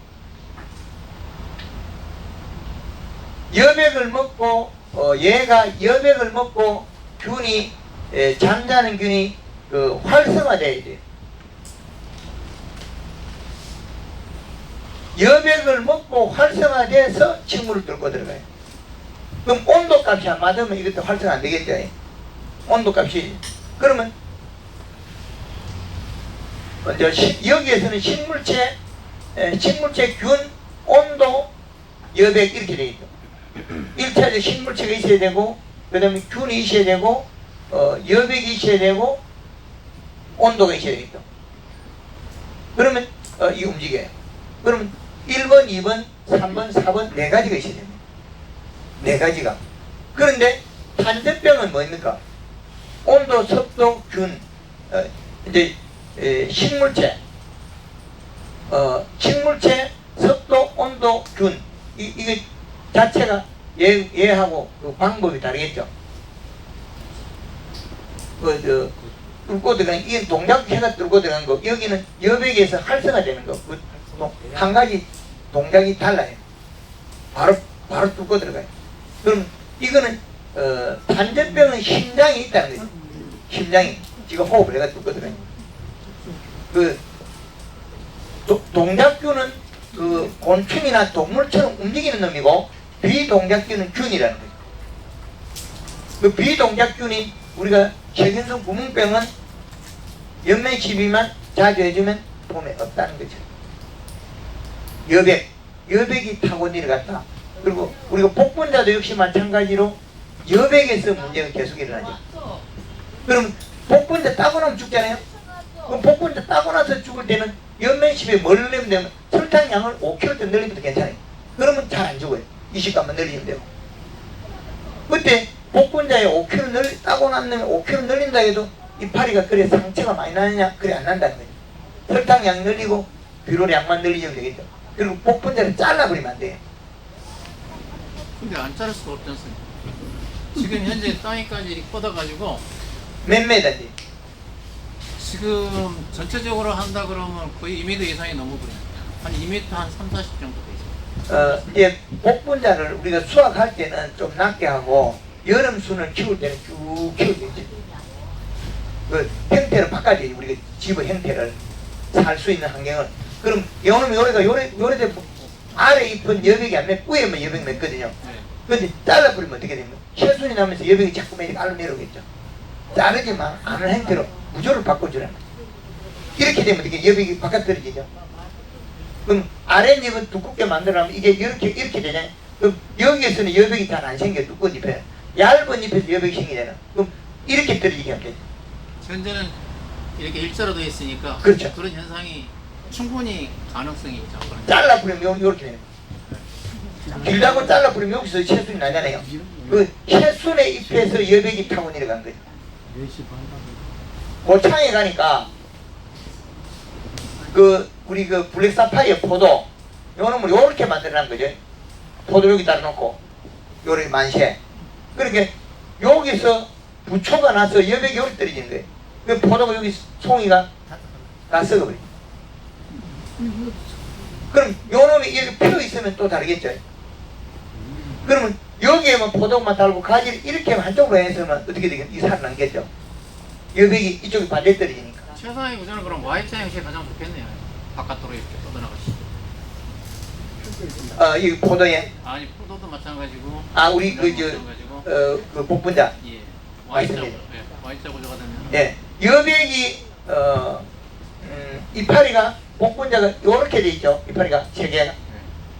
Speaker 1: 얘가 여백을 먹고 균이 잠자는 균이 그 활성화돼야 돼요. 여백을 먹고 활성화돼서 식물을 뚫고 들어가요. 그럼 온도값이 안 맞으면 이것도 활성화 안 되겠죠. 온도값이. 그러면 먼저 여기에서는 식물체 균, 온도, 여백 이렇게 되겠죠. 1차적으로 식물체가 있어야 되고, 그 다음에 균이 있어야 되고, 여백이 있어야 되고, 온도가 있어야 되겠죠. 그러면 이 움직여요. 그러면 1번, 2번, 3번, 4번 네 가지가 있어야 됩니다. 네 가지가. 그런데 탄저병은 뭐입니까? 온도, 습도, 균, 이제 식물체, 습도, 온도, 균 이게 자체가 얘하고 그 방법이 다르겠죠. 뚫고 들어간 이게 동작체가 뚫고 들어간 거, 여기는 여백에서 활성화되는 거. 한 가지 동작이 달라요. 바로 뚫고 들어가요. 그럼 이거는 탄저병은 심장이 있다는 거죠. 심장이 지금 호흡을 해가 뚫고 들어가요. 그 동작균은 그 곤충이나 동물처럼 움직이는 놈이고, 비동작균은 균이라는 거죠. 그 비동작균이 우리가 세균성 구멍병은 연면 시비만 자주 해주면 봄에 없다는 거죠. 여백이 타고 내려갔다. 그리고 우리가 복분자도 역시 마찬가지로 여백에서 문제가 계속 일어나죠. 그럼 복분자 따고 나면 죽잖아요. 그럼 복분자 따고 나서 죽을 때는 연면십에 뭘 넣으면 되면 설탕량을 5kg 늘리면 괜찮아요. 그러면 잘 안 죽어요. 20g만 늘리면 되고. 그때 복분자에 5kg 따고 나면 5kg 늘린다 해도 이파리가 그래 상처가 많이 나느냐? 그래 안 난다는 거예요. 설탕량 늘리고 비료량만 늘리면 되겠죠. 그리고 복분자를 잘라버리면 안 돼요.
Speaker 6: 근데 안 자를 수가 없지 않습니까? 지금 현재 땅에까지 이렇게 뻗어가지고
Speaker 1: 몇 메다인지?
Speaker 6: 지금 전체적으로 한다 그러면 거의 2m 이상이 넘어버려요. 한 2m 한 3, 40 정도 돼 있어요.
Speaker 1: 이제 복분자를 우리가 수확할 때는 좀 낮게 하고 여름 순을 키울 때는 쭉 키우죠. 그 형태를 바꿔야지. 우리가 집의 형태를 살 수 있는 환경을. 그럼 요놈이 요래도 아래 잎은 여백이 안 맺고 위에만 여백 맺거든요. 근데 잘라버리면 어떻게 됩니까? 새순이 나면서 여백이 자꾸 알로 내려오겠죠. 자르지만 않은 형태로 구조를 바꿔주라는 거예요. 이렇게 되면 어떻게 여백이 바깥 떨어지죠. 그럼 아랫잎은 두껍게 만들어면 이게 이렇게 되잖아요. 그럼 여기에서는 여백이 잘 안 생겨. 두꺼운 잎에 얇은 잎에서 여백이 생기잖아. 그럼 이렇게 떨어지게 하면 되죠.
Speaker 6: 현재는 이렇게 일자로 되어 있으니까
Speaker 1: 그렇죠.
Speaker 6: 그런 현상이 충분히 가능성이 있죠.
Speaker 1: 잘라버리면 이렇게 되는 거예요. 길다고 잘라버리면 여기서 새순이 나잖아요. 그 새순의 잎에서 여백이 타고 내려간 거죠. 고창에 가니까 우리 블랙 사파이어 포도 요놈을 요렇게 만들어놓은 거죠. 포도 여기 따라 놓고 요렇게 만세. 그렇게 여기서 부초가 나서 여백이 요렇게 떨어지는 거예요. 그 포도가 여기 송이가 다 썩어버려요. 그럼 요놈이 이렇게 피어 있으면 또 다르겠죠. 그러면 여기에만 포도만 달고 가지를 이렇게 한쪽으로 해서는 어떻게 되겠죠? 이 살아남겠죠. 여백이 이쪽이 반대 떨어지니까.
Speaker 6: 최상의 구조는 그럼 Y자 형식이 가장 좋겠네요. 바깥으로 이렇게 뻗어나가시죠.
Speaker 1: 이 포도에
Speaker 6: 아니 포도도 마찬가지고.
Speaker 1: 우리
Speaker 6: 마찬가지고.
Speaker 1: 그 복분자.
Speaker 6: 예.
Speaker 1: 맞습니다.
Speaker 6: Y자 구조가 되면.
Speaker 1: 예. 여백이 이파리가 복분자가 요렇게 돼 있죠. 이파리가 세 개가.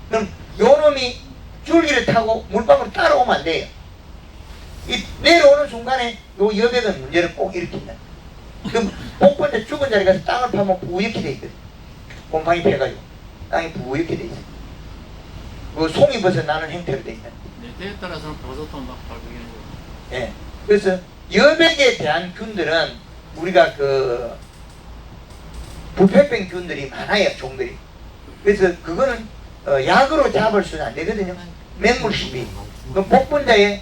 Speaker 1: 그럼 요놈이 줄기를 타고 물방울을 따라오면 안 돼요. 이 내려오는 순간에 요 여백은 문제를 꼭 일으킨다. 그럼 복분자 죽은 자리 가서 땅을 파면 부옇게 돼 있거든. 곰팡이 피해가지고 땅이 부옇게 돼 있어. 그 송이버섯 나는 형태로 돼 있다.
Speaker 6: 네, 때에 따라서는 버섯도 막 발견이.
Speaker 1: 예. 그래서 여백에 대한 균들은 우리가 그 부패병 균들이 많아요, 종들이. 그래서 그거는 약으로 잡을 수는 안 되거든요. 맹물 시비. 그 복분자에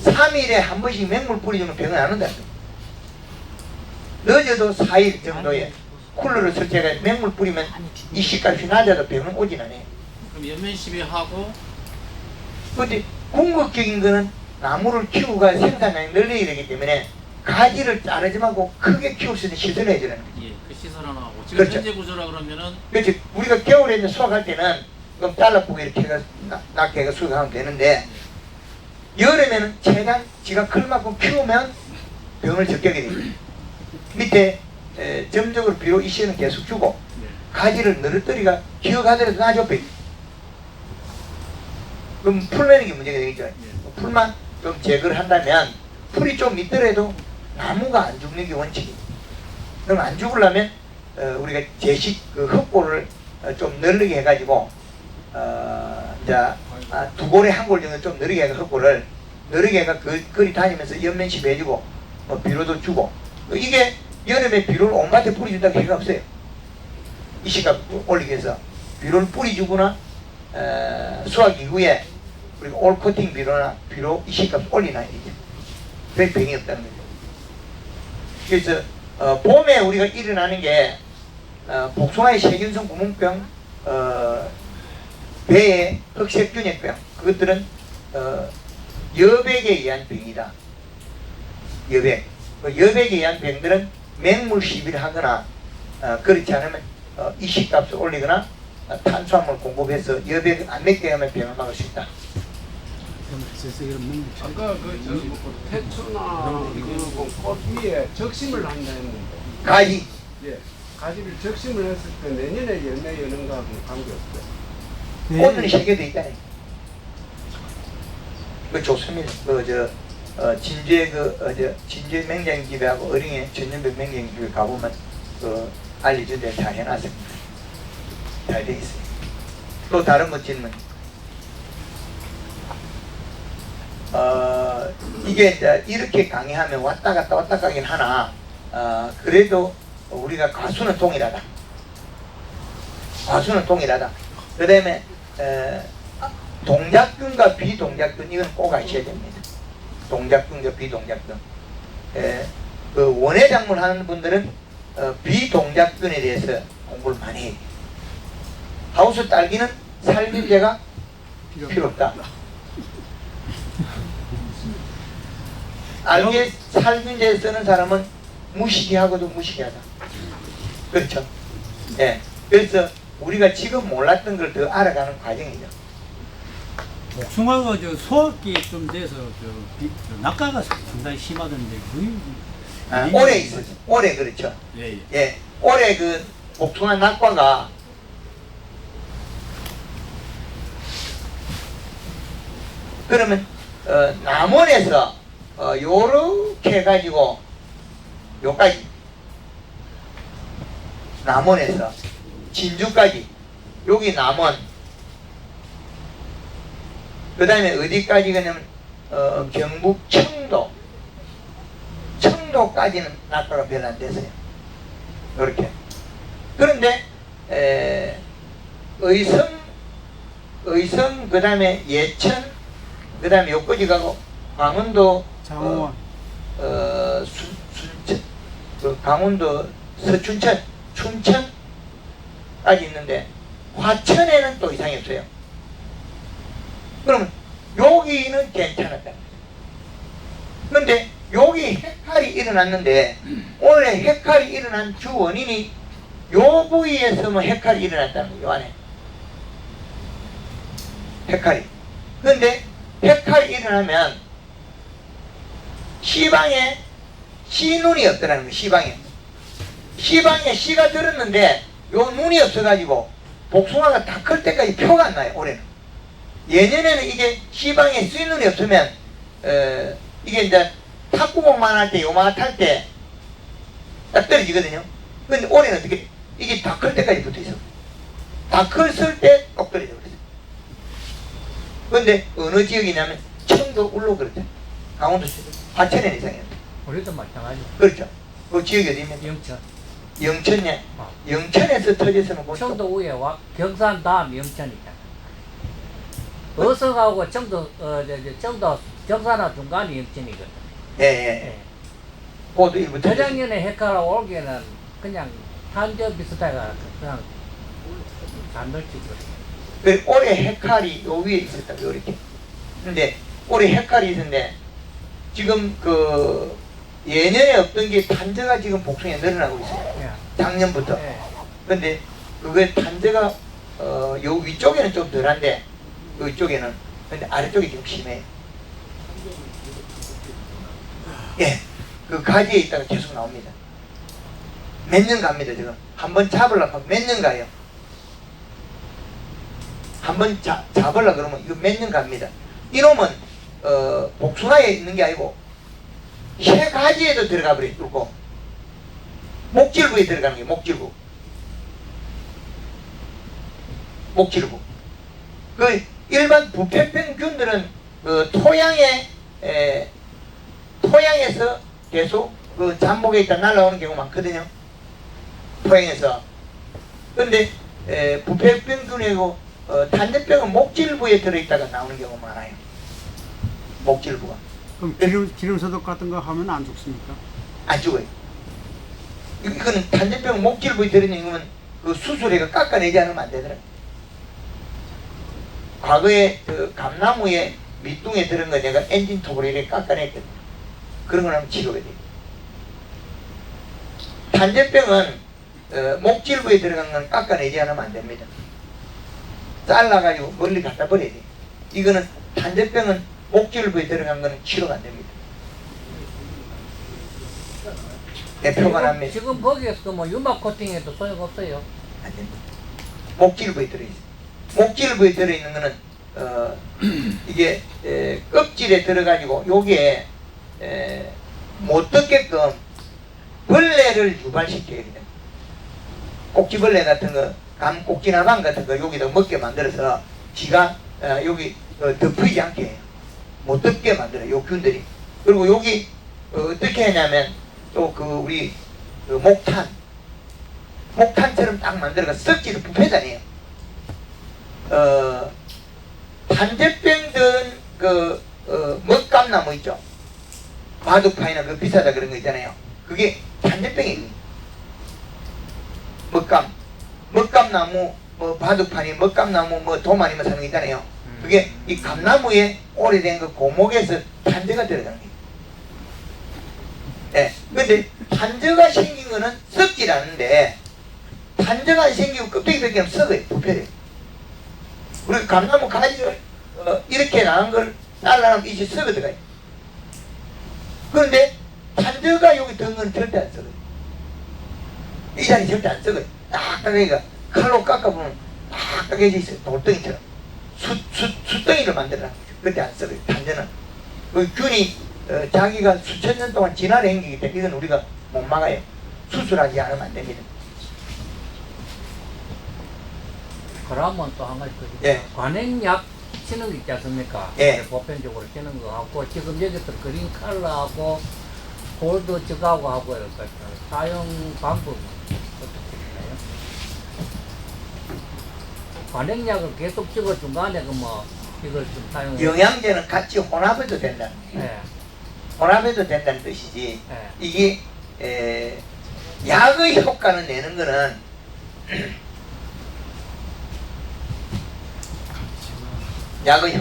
Speaker 1: 3일에 한 번씩 맹물 뿌려주면 병은 안 온다. 늦어도 4일 정도에 쿨러를 설치해서 맹물 뿌리면 이식값이 낮아도 병은 오진 않아요.
Speaker 6: 그럼 연면 시비하고
Speaker 1: 근데 궁극적인 거는 나무를 키우고 생산량이 늘려야 되기 때문에 가지를 자르지 말고 크게 키울 수 있는 시설을 해주는 거예요.
Speaker 6: 예, 그 시설 하나 하고 지금
Speaker 1: 그렇죠.
Speaker 6: 현재 구조라 그러면은
Speaker 1: 그렇지. 우리가 겨울에 이제 수확할 때는 좀 잘라보고 이렇게 해서 낮게 해서 수확하면 되는데, 여름에는 최대한 지가 클 만큼 키우면 병을 적게 하게 됩니다. 밑에 점적으로 비료 이씨는 계속 주고 가지를 늘어뜨리가 기어가더라도 놔줘. 그럼 풀 매는 게 문제가 되겠죠. 풀만 좀 제거를 한다면 풀이 좀 있더라도 나무가 안 죽는 게 원칙이에요. 그럼 안 죽으려면 우리가 제식 그 흙골을 좀 늘리게 해가지고 이제 두 골에 한 골 정도 좀 늘리게 해서 흙골을 늘리게 해가 거리 다니면서 연면시 해주고 비료도 주고, 이게 여름에 비료를 온 밭에 뿌려준다고 해가 없어요. 이시값 올리기 위해서 비료를 뿌려주거나 수확 이후에 우리가 올 코팅 비료나 비료 이시값 올리나 이게 그 병이 없다는 거죠. 그래서 봄에 우리가 일어나는 게 복숭아의 세균성 구멍병, 배의 흑색균액병, 그것들은 여백에 의한 병이다. 여백. 여백에 의한 병들은 맹물 시비를 하거나 그렇지 않으면 이식값을 올리거나 탄수화물 공급해서 여백 안 맺게 하면 병을 막을 수 있다.
Speaker 4: 아까 태초나 꽃 위에 적심을 한다 했는데
Speaker 1: 가지.
Speaker 4: 예, 가지를 적심을 했을 때 내년에 열매 여는 거하고는 관계없어요.
Speaker 1: 꽃은 세개도 있다네. 그 좋습니다. 진주의 진주의 맹장집하고 어린이 전년백 맹장집에 가보면 알려준 데 잘 해놨습니다. 잘 돼 있어요. 또 다른 것 질문. 이게 이제 이렇게 강의하면 왔다 갔다 가긴 하나, 그래도 우리가 가수는 동일하다. 가수는 동일하다. 그 다음에 동작균과 비동작균, 이건 꼭 아셔야 됩니다. 동작균과 비동작균. 그 원예작물 하는 분들은 비동작균에 대해서 공부를 많이 해요. 하우스 딸기는 살균제가 필요 없다. 알게 살균제 쓰는 사람은 무시기하고도 무시기하다. 그렇죠? 예. 그래서 우리가 지금 몰랐던 걸 더 알아가는 과정이죠.
Speaker 5: 복숭아가 소학기 좀 돼서 낙가가 상당히 심하던데
Speaker 1: 올해 있었죠. 올해 그렇죠.
Speaker 5: 예.
Speaker 1: 예. 올해 그 복숭아 낙과가 그러면 남원에서 요렇게 해가지고 요까지 남원에서 진주까지 여기 남원, 그 다음에 어디까지 가냐면 경북 청도까지는 낙과가 별로 안 됐어요. 이렇게. 그런데 의성 그 다음에 예천, 그 다음에 여기까지 가고 강원도
Speaker 7: 장원,
Speaker 1: 순천, 강원도 서춘천, 춘천까지 있는데 화천에는 또 이상이 없어요. 그러면 여기는 괜찮았다. 그런데 여기 해칼이 일어났는데 오늘 해칼이 일어난 주 원인이 요 부위에서만 해칼이 일어났다는 거예요. 요 안에 해칼이. 그런데 해칼이 일어나면 시방에 씨눈이 없더라는 거예요. 시방에 씨가 들었는데 요 눈이 없어가지고 복숭아가 다 클 때까지 표가 안 나요. 올해는. 예년에는 이게 시방에 씨눈이 없으면 이게 이제 탁구공만 할 때 요만할 때 딱 떨어지거든요. 근데 올해는 어떻게 이게 다 클 때까지 붙어 있어. 다 컸을 때 똑 떨어져 버렸어. 근데 어느 지역이냐면 청도 울로 그렇대. 강원도 4,000원 이상이에요.
Speaker 3: 우리도 마찬가지.
Speaker 1: 그렇죠. 그 지역이 어디입니까?
Speaker 3: 영천.
Speaker 1: 영천에
Speaker 3: 어.
Speaker 1: 영천에서 터졌으면 그
Speaker 3: 청도 위에 와 경산 다음 영천이잖아. 어성하고 청도 청도 경산하 중간이 영천이거든.
Speaker 1: 예. 그것도 일부 터졌어요.
Speaker 3: 저작년에 헷갈아 올게는 그냥 탄저 비슷하가 그냥 잔들치고.
Speaker 1: 그 올해 헤칼이 요 위에 있었다 요렇게. 근데 올해 헤칼이 있었는데 지금 그 예년에 없던 게 탄저가 지금 복숭에 늘어나고 있어요.
Speaker 3: 예.
Speaker 1: 작년부터.
Speaker 3: 예.
Speaker 1: 근데 그게 탄저가 요 위쪽에는 좀 덜한데 이쪽에는 근데 아래쪽이 좀 심해요. 예, 그 가지에 있다가 계속 나옵니다. 몇 년 갑니다 지금. 한번 잡으려고 몇 년 가요. 한번 잡으려 그러면 이거 몇 년 갑니다. 이놈은 복숭아에 있는 게 아니고 새 가지에도 들어가 버려 뚫고 목질부에 들어가는 게 목질부. 목질부. 그 일반 부패병균들은 그 토양에서 계속 그 잠복에 있다 날아오는 경우가 많거든요. 토양에서. 근데 부패병균이고 단대병은 목질부에 들어있다가 나오는 경우가 많아요. 목질부가.
Speaker 7: 그럼 기름 소독 같은 거 하면 안 죽습니까?
Speaker 1: 안 죽어요. 이거는 단대병 목질부에 들어있는 거면 그 수술해가 깎아내지 않으면 안 되더라. 과거에 그 감나무에 밑둥에 들은 거 내가 엔진톱으로 이렇게 깎아냈거든요. 그런 걸 하면 치료가 돼요. 단대병은 목질부에 들어간 건 깎아내지 않으면 안 됩니다. 잘라가지고 멀리 갖다 버려야 돼요. 이거는 단대병은 목질부에 들어간 거는 치료가 안 됩니다. 대표가 납니다.
Speaker 3: 지금 거기에서 뭐 유막 코팅해도 소용없어요.
Speaker 1: 안 됩니다. 목질부에 들어있어요. 목질부에 들어있는 거는 이게 껍질에 들어가지고 요게 못 듣게끔 벌레를 유발시켜야 돼요. 꼭지벌레 같은 거, 꼭지나방 같은 거 여기다 먹게 만들어서 지가 여기 덮이지 않게 해요. 못 듣게 만들어요. 요 균들이. 그리고 여기 어떻게 하냐면 또 그 우리 그 목탄처럼 딱 만들어서 썩지를 부패잖아요. 단제병든 그 먹감나무 있죠. 바둑파이나 그 비싸다 그런 거 있잖아요. 그게 단제병이에요. 먹감나무 뭐 바둑파니 먹감나무 뭐 도마니뭐 사는 거 있잖아요. 그게 이 감나무에 오래된 그 고목에서 단제가 들어가는 거예요. 예. 근데 단저가 생긴 거는 썩질 않는데 단저가 안 생기고 껍데기 벗기면 썩어요. 부패돼요. 우리 감나무 가지를 이렇게 나온 걸 잘라내면 이제 썩어 들어가요. 그런데 단저가 여기 든 건 절대 안 썩어요. 이 자리 절대 안 썩어요. 딱딱하니까 칼로 깎아보면 딱딱해져 있어요. 돌덩이처럼. 숯덩이를 만들어놨어요. 그때 안 썩어요. 단저는. 그 균이 자기가 수천 년 동안 진화를 행기기 때문에 이건 우리가 못 막아요. 수술하지 않으면 안 됩니다.
Speaker 3: 그러면 또 한 가지 더
Speaker 1: 예.
Speaker 3: 관행약 치는 거 있지 않습니까?
Speaker 1: 예.
Speaker 3: 보편적으로 치는 거 하고 지금 여기서 그린 컬러하고 골드 저하고 하고 이렇게 사용 방법 어떻게 되나요? 관행약을 계속 찍어 중간에 그 뭐 이걸 좀 사용.
Speaker 1: 영양제는 같이 혼합해도 된다.
Speaker 3: 예.
Speaker 1: 혼합해도 된다는 뜻이지.
Speaker 3: 예.
Speaker 1: 이게 약의 효과는 내는 거는 약의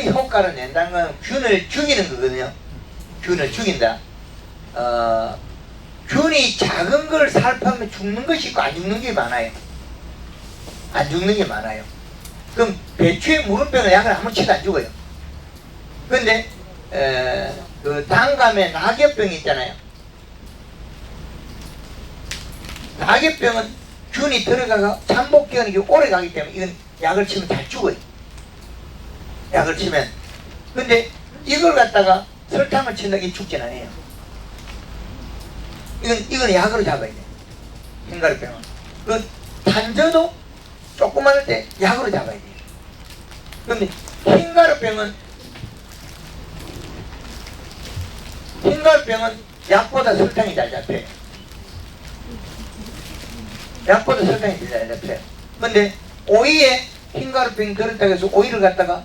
Speaker 1: 효과를 낸다는 건 균을 죽이는 거거든요. 균을 죽인다. 균이 작은 걸 살펴면 죽는 것이 있고 안 죽는 게 많아요. 안 죽는 게 많아요. 그럼 배추에 무름병을 약을 아무 치도 안 죽어요. 근데 그 단감에 낙엽병이 있잖아요. 낙엽병은 균이 들어가가 잠복기간이 오래 가기 때문에 이건 약을 치면 잘 죽어요. 약을 치면. 근데 이걸 갖다가 설탕을 친다고 죽진 않아요. 이건 약으로 잡아야 돼. 흰가루병은. 그 단저도 조그만할 때 약으로 잡아야 돼요. 근데 흰가루병은 흰가루병은 약보다 설탕이 잘 잡혀요. 약보다 설탕이 잘 잡혀요. 근데 오이에 흰가루병이 들었다고 해서 오이를 갖다가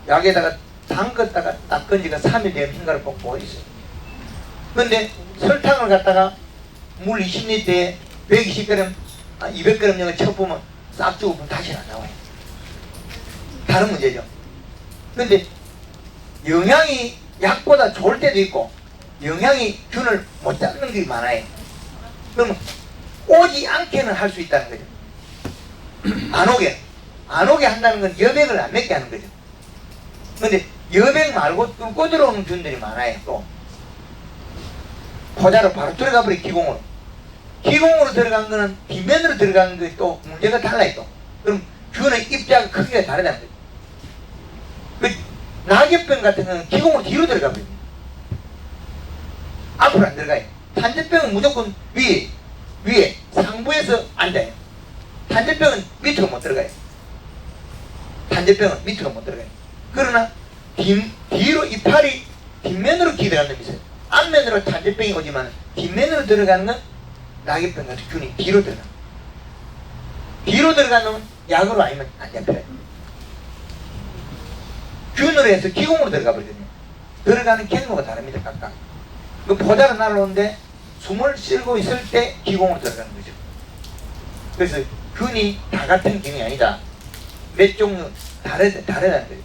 Speaker 1: 약에다가 담갔다가 딱 건지가 3일 되면 흰가루병 보여 있어요. 근데 설탕을 갖다가 물 20리터에 120g, 200g 정도 쳐보면 싹 죽으면 다시는 안 나와요. 다른 문제죠. 근데 영양이 약보다 좋을 때도 있고 영양이 균을 못 잡는 게 많아요. 그러면 오지 않게는 할 수 있다는 거죠. 안 오게 한다는 건 여백을 안 맺게 하는 거죠. 근데 여백 말고 뚫고 들어오는 균들이 많아요. 또 포자로 바로 들어가 버려. 기공으로 들어간 거는 뒷면으로 들어가는 게 또 문제가 달라요. 또 그럼 균의 입자가 크기가 다르다는 거죠. 그 낙엽병 같은 거는 기공으로 뒤로 들어가 버립니다. 앞으로 안 들어가요. 탄저병은 무조건 위에 상부에서 앉아요. 탄저병은 밑으로 못 들어가요. 탄저병은 밑으로 못 들어가요. 그러나 뒤로 이파리 뒷면으로 기대가는 놈이 있어요. 앞면으로 탄저병이 오지만 뒷면으로 들어가는 건 낙엽병 같은 균이 뒤로 들어가요. 뒤로 들어가는 놈은 약으로 아니면 안 잡혀요. 균으로 해서 기공으로 들어가 버리거든요. 들어가는 경로가 다릅니다. 각각. 그 포자로 날라오는데 숨을 쉬고 있을 때 기공으로 들어가는 거죠. 그래서 균이 다 같은 균이 아니다. 몇 종류 다르다는 거예요.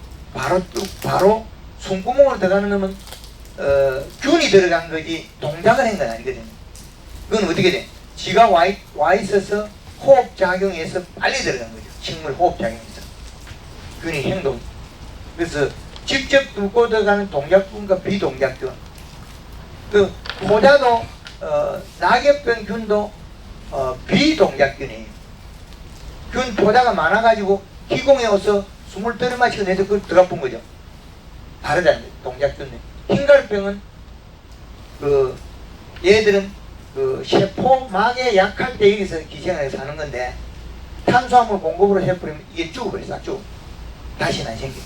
Speaker 1: 바로 숨구멍으로 들어가는 놈은 균이 들어간 거지 동작을 한 건 아니거든요. 그건 어떻게 돼? 지가 와 있어서 호흡작용해서 빨리 들어간 거죠. 식물 호흡작용해서 균이 행동. 그래서 직접 뚫고 들어가는 동작균과 비동작균. 그 포자도 낙엽병 균도 비동작균이에요. 균 포자가 많아가지고 기공에 와서 숨을 들이마시고 내서 그걸 들어가 본 거죠. 다르다는 거예요. 동작균은. 흰가루병은 얘들은 세포막에 약할 때 여기서 기생을 해서 사는 건데 탄수화물 공급으로 해버리면 이게 죽어버려. 싹 죽어. 다시는 안 생겨.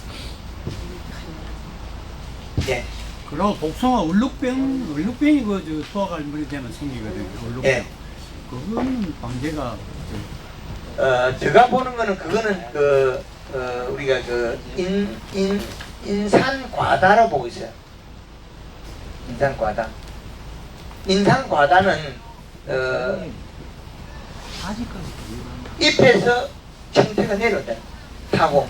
Speaker 1: 예.
Speaker 5: 그리고 복숭아 얼룩병이 그 소화갈물이 되면 생기거든요. 얼룩병.
Speaker 1: 예.
Speaker 5: 그거는 방제가
Speaker 1: 제가 보는 거는 그거는 우리가 인산과다로 보고 있어요. 인산과다. 인산과다는 잎에서 청태가 내려온다. 타고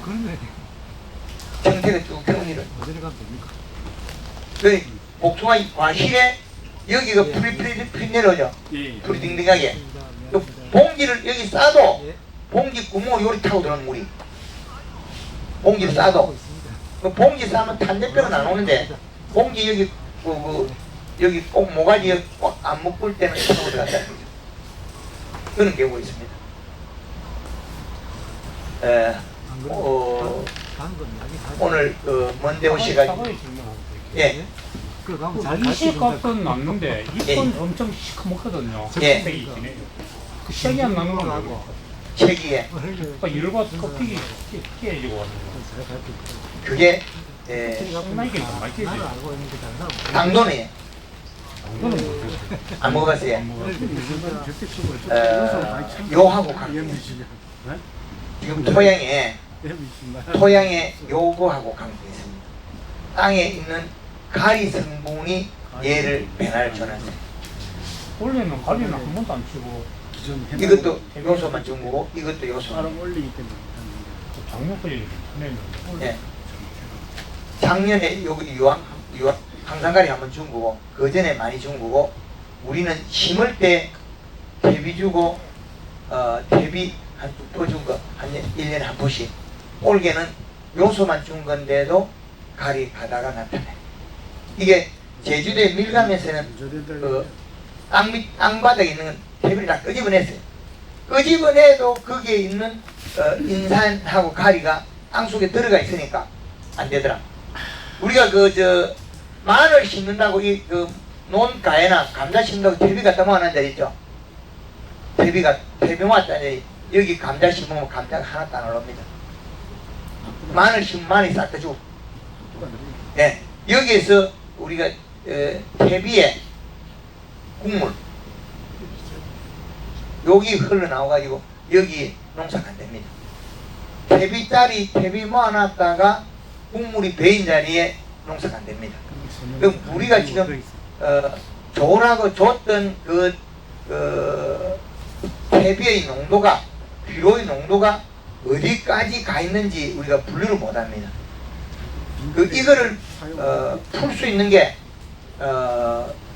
Speaker 1: 청태가 쭉 내려온다. 그 복숭아 과실에 여기가 풀이 내려오죠.
Speaker 5: 예.
Speaker 1: 풀이 딩딩하게. 그 봉지를 여기 싸도 봉지 구멍을 요리 타고 들어오는 물이. 봉지를 싸도 그 봉지 싸면 탄저병은 안 오는데 봉지 여기 여기 꼭 모가지에 꽉 안 묶을 때는 타고 들어간다는 거죠. 그런 경우가 있습니다. 오늘 먼데오 씨가 예.
Speaker 9: 이식값은 났는데 잎은
Speaker 1: 예.
Speaker 9: 엄청 시커멓거든요.
Speaker 1: 예.
Speaker 9: 색이 진해요. 그 색이 안 나는 건 뭐고?
Speaker 1: 체기에
Speaker 9: 그러니까 열과 껍데기 깨지고 하는
Speaker 1: 그게
Speaker 9: 상당히 많이 깨져요.
Speaker 1: 당도네요.
Speaker 9: 이거는 뭐죠?
Speaker 1: 안 먹어봤어요. 요하고 관계. 지금 토양에 요거하고 관계 있습니다. 땅에 있는 가리 성분이 얘를 변화를 전환해요.
Speaker 9: 원래는 가리는 한 번도 안 치고
Speaker 1: 이것도 요소만 준 거고 이것도 요소.
Speaker 9: 작년까지 괜찮네요.
Speaker 1: 예. 작년에 여기 항산가리 한번 준 거고 그 전에 많이 준 거고 우리는 심을 때 대비 주고 대비 한 두 포 준 거 한 1년에 한 포씩. 올게는 요소만 준 건데도 가리 바다가 나타나요. 이게 제주도의 밀감에서는 땅바닥에 있는 건 대비를 다 끄집어냈어요. 끄집어내도 거기에 있는 인산하고 가리가 땅 속에 들어가 있으니까 안 되더라. 우리가 마늘 심는다고 논가에나 감자 심는다고 대비 갖다 모아놓은 데 있죠. 대비 모았다니 여기 감자 심으면 감자가 하나도 안 올라옵니다. 마늘 심으면 마늘이 싹 다 죽어. 예. 여기에서 우리가 퇴비에 국물 여기 흘러나와가지고 여기 농사가 안 됩니다. 퇴비 모아놨다가 국물이 배인 자리에 농사가 안 됩니다. 그럼 우리가 지금 조라고 줬던 그 퇴비의 농도가 비료의 농도가 어디까지 가 있는지 우리가 분류를 못합니다. 이거를 풀 수 있는 게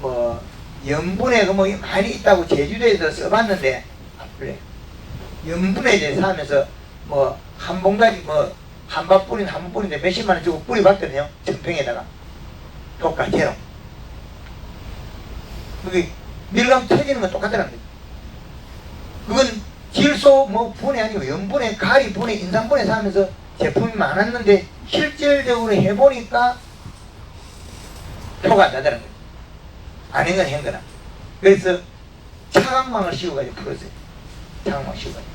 Speaker 1: 뭐 염분에 뭐 많이 있다고 제주도에서 써봤는데 안 풀려요. 염분에 대해서 하면서 뭐 한 봉다리 뭐 한밥 뿌린 한 번 뿌린데 몇십만 원 주고 뿌려봤거든요. 전평에다가 독가 제로. 그게 밀감 터지는 건 똑같더랍니다. 그건 질소 뭐 분해 아니고 염분에 가리 분해 인산분해서 하면서 제품이 많았는데 실질적으로 해보니까 표가 안 나더라고요. 아닌 건 행거나. 그래서 차광망을 씌워가지고 풀었어요. 차광망 씌워가지고.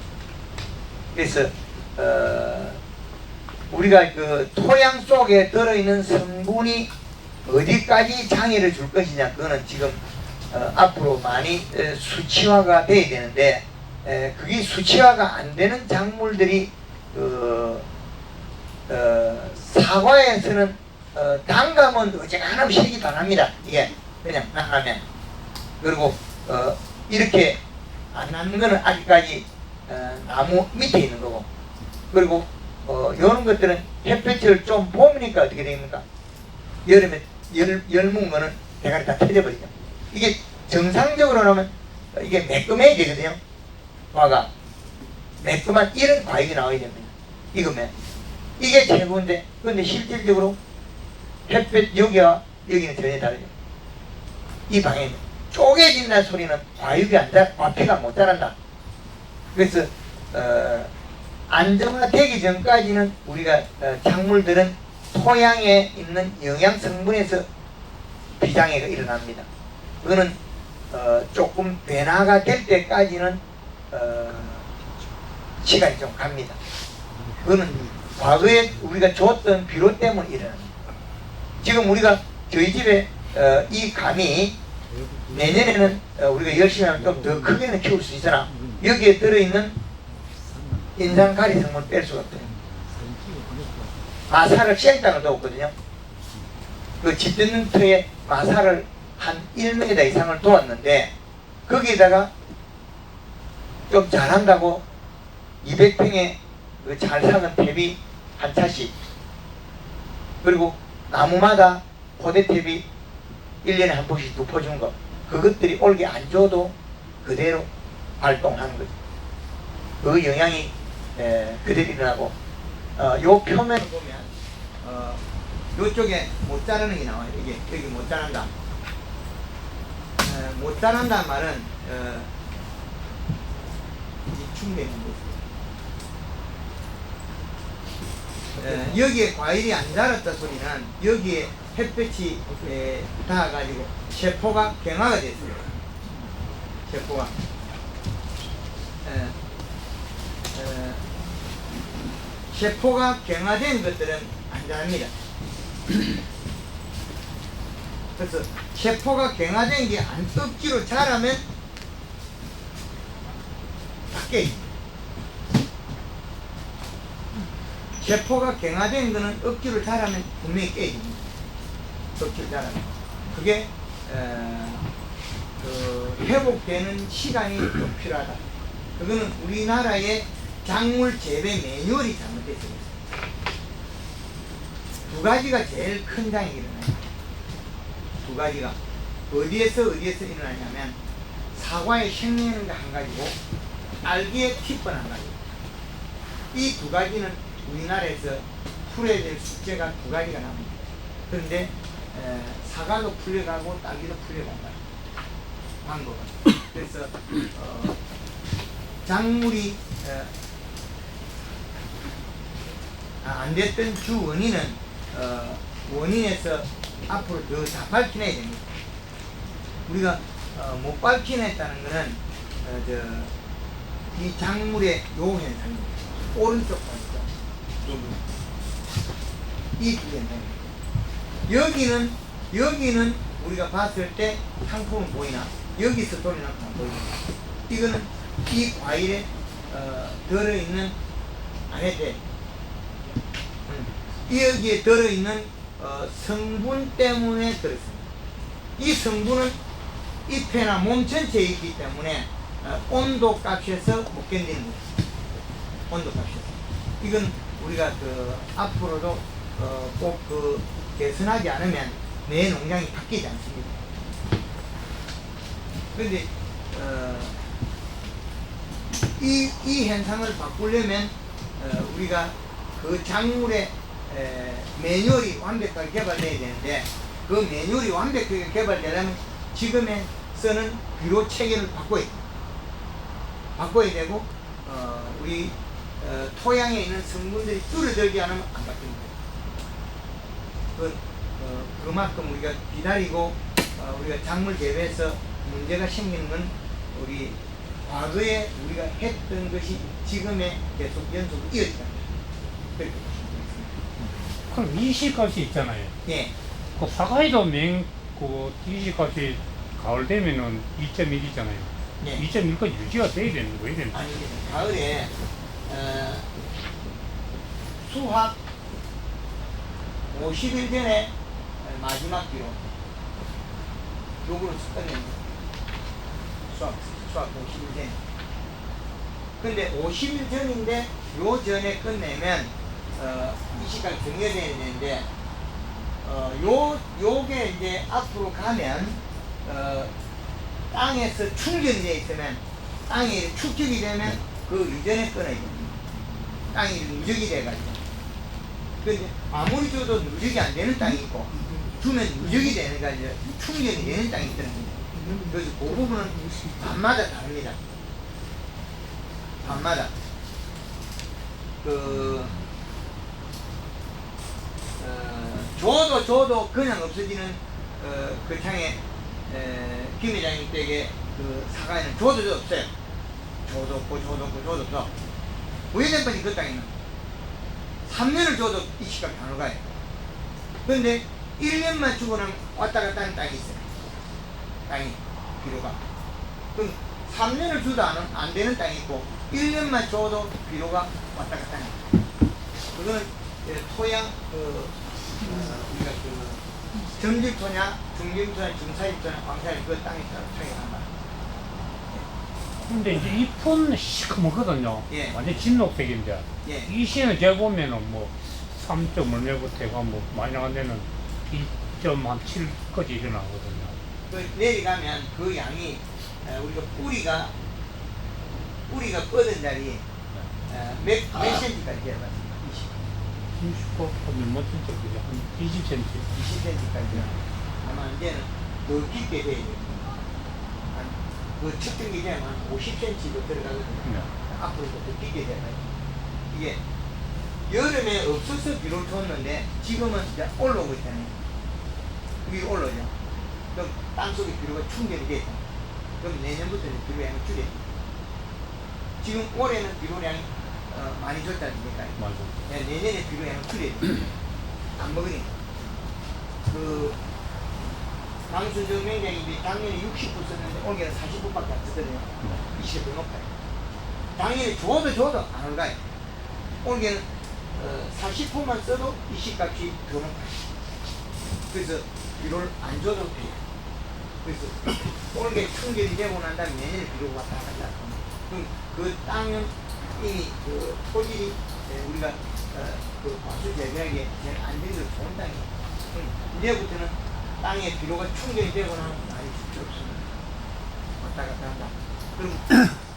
Speaker 1: 그래서 우리가 그 토양 속에 들어있는 성분이 어디까지 장애를 줄 것이냐, 그거는 지금 앞으로 많이 수치화가 돼야 되는데 그게 수치화가 안 되는 작물들이 사과에서는 단감은 어지간하면 시기도 안 합니다. 이게 그냥 나가면. 그리고 이렇게 안 나는 거는 아직까지 나무 밑에 있는 거고. 그리고 이런 것들은 햇볕을 좀 봄이니까 어떻게 됩니까? 여름에 열 묵은 거는 대가리 다 터져버리죠. 이게 정상적으로 나오면 이게 매끈해야 되거든요. 과가 매끈한 이런 과육이 나와야 됩니다. 익으면 이게 최고인데, 그런데 실질적으로 햇볕 여기와 여기는 전혀 다르죠. 이 방에 쪼개진다는 소리는 과육이 안 자, 과피가 못 자란다. 그래서 안정화되기 전까지는 우리가 작물들은 토양에 있는 영양 성분에서 비장애가 일어납니다. 그거는 조금 변화가 될 때까지는 시간이 좀 갑니다. 그거는 과거에 우리가 줬던 비료 때문에 일어납니다. 지금 우리가 저희 집에 이 감이 내년에는 우리가 열심히 하면 좀 더 크게는 키울 수 있으나 여기에 들어있는 인산가리 성분을 뺄 수가 없어요. 마사를 시행장을 뒀거든요. 그 짓듣는 터에 마사를 한 1m 이상을 두었는데 거기에다가 좀 잘한다고 200평에 그 잘 삭은 퇴비 한 차씩, 그리고 나무마다 포대퇴비 1년에 한 번씩 덮어준 거, 그것들이 올게 안 줘도 그대로 발동하는 거죠. 그 영향이 그대로 일어나고, 요 표면을 보면 요쪽에 못 자라는 게 나와요. 이게 여기 못 자란다. 못 자란다는 말은 이 충분히 여기에 과일이 안 자랐다 소리는 여기에 햇볕이 닿아가지고 세포가 경화가 됐어요. 세포가 세포가 경화된 것들은 안 자랍니다. 그래서 세포가 경화된 게 안 억지로 자라면 다 깨집니다. 세포가 경화된 거는 억지로 자라면 분명히 깨집니다. 억지로 자라면. 그게 회복되는 시간이 좀 필요하다. 그거는 우리나라의 작물 재배 매뉴얼이 잘못됐어요. 두 가지가 제일 큰 장애가 일어나요. 두 가지가 어디에서 일어나냐면 사과의 생명력 한 가지고 알기의 티번 한 가지. 이 두 가지는 우리나라에서 풀어야 될 숙제가 두 가지가 나옵니다. 그런데 사과도 풀려가고 딸기도 풀려간다. 방법은. 그래서 작물이 안 됐던 주 원인은 원인에서 앞으로 더 다 밝혀내야 됩니다. 우리가 못 밝혀냈다는 것은 이 작물의 요 현상입니다. 오른쪽 보니까 이 두 현상입니다. 여기는 우리가 봤을 때 상품은 보이나? 여기서 돌려놓으면 안 보이나? 이거는 이 과일에 들어있는 안에 여기에 들어있는 성분 때문에 들었습니다. 이 성분은 잎에나 몸 전체에 있기 때문에 온도 값에서 못 견디는 거예요. 온도 값에서. 이건 우리가 앞으로도 꼭 개선하지 않으면 내 농장이 바뀌지 않습니다. 그런데 이 현상을 바꾸려면 우리가 그 작물의 매뉴얼이 완벽하게 개발되어야 되는데 그 매뉴얼이 완벽하게 개발되려면 지금의 쓰는 비료 체계를 바꿔야 되고 우리 토양에 있는 성분들이 줄어들게 하면 안 바뀝니다. 그만큼 우리가 기다리고 우리가 작물 재배에서 문제가 생기는 건 우리 과거에 우리가 했던 것이 지금에 계속 연속으로 이어진다. 그렇게
Speaker 9: 그럼 이시값이 있잖아요.
Speaker 1: 예.
Speaker 9: 그 사과에도 이시값이 가을 되면은 2.1이잖아요.
Speaker 1: 예.
Speaker 9: 2.1까지 유지가 돼야 되는 거예요. 되는
Speaker 1: 아니 가을에 수확 50일 전에 마지막 기로 요거를 끝냅니다. 수확 50일 전에. 근데 50일 전인데 요 전에 끝내면 이 시간 정해져야 되는데 요게 이제 앞으로 가면 땅에서 충전이 되어 있으면 땅이 축적이 되면 그 이전에 끊어야 됩니다. 땅이 누적이 돼가지고. 근데 아무리 줘도 누적이 안 되는 땅이 있고 주면 누적이 되는 거 이제 충전이 되는 땅이 있다는 거예요. 그래서 그 부분은 밤마다 다릅니다. 밤마다. 줘도 그냥 없어지는 그 창에 김 회장님 댁에 그 사과에는 줘도 없어요. 줘도 없어. 우회전반이 그 땅에는 3년을 줘도 이 시값이 안 올라가요. 그런데 1년만 주고 나면 왔다 갔다 하는 땅이 있어요. 땅이 비료가. 그럼 3년을 줘도 안 되는 땅이 있고 1년만 줘도 비료가 왔다 갔다 하는 땅. 그거는 토양 우리가 점질토냐, 중점토냐, 중사질토냐, 광사질 그 땅에 따라 차이가 난다.
Speaker 9: 근데 이제 잎은 시커멓거든요.
Speaker 1: 예.
Speaker 9: 완전 진녹색인데.
Speaker 1: 예.
Speaker 9: 이 시에는 제가 보면은 뭐 3.5내부터 해가 뭐 많이 나간 데는 2.7까지 일어나거든요.
Speaker 1: 그 내려가면 그 양이 우리가 뿌리가 뻗은 자리 몇 cm까지 해봤습니다.
Speaker 9: 30% 몇 cm, 그죠? 한 20cm.
Speaker 1: 20cm까지. 아마 이제는 더 깊게 돼야 돼요. 그 측정기 되면 한 50cm도 들어가거든요.
Speaker 9: 네.
Speaker 1: 앞으로도 더 깊게 돼요. 이게 여름에 없어서 비료를 줬는데 지금은 이제 올라오고 있잖아요. 위로 올라오죠. 그럼 땅속에 비료가 충전이 됐다. 그럼 내년부터는 비료량을 줄여야 돼요. 지금 올해는 비료량이 많이 줬지 않습니까?
Speaker 9: 맞아.
Speaker 1: 내년에 비료량을 줄여야 돼요. 안 먹으니까. 강수정 맹장이 작년에 60% 썼는데 올해는 40%밖에 안 쓰거든요. 20배 더 높아요. 작년에 줘도 안 올라가요. 올해는 40%만 써도 이식값이 더 높아요. 그래서 비료를 안 줘도 돼요. 그래서 올해 충전이 되고 난 다음에 내년에 비료가 왔다 갔다 합니다. 그럼 그 땅은 이미 그 토질이 우리가 그 과수 재배하기에 제일 안정적으로 좋은 땅이에요. 이제부터는 땅에 비료가 충전이 되고 나면 많이 필요 없습니다. 왔다 갔다 한다. 그럼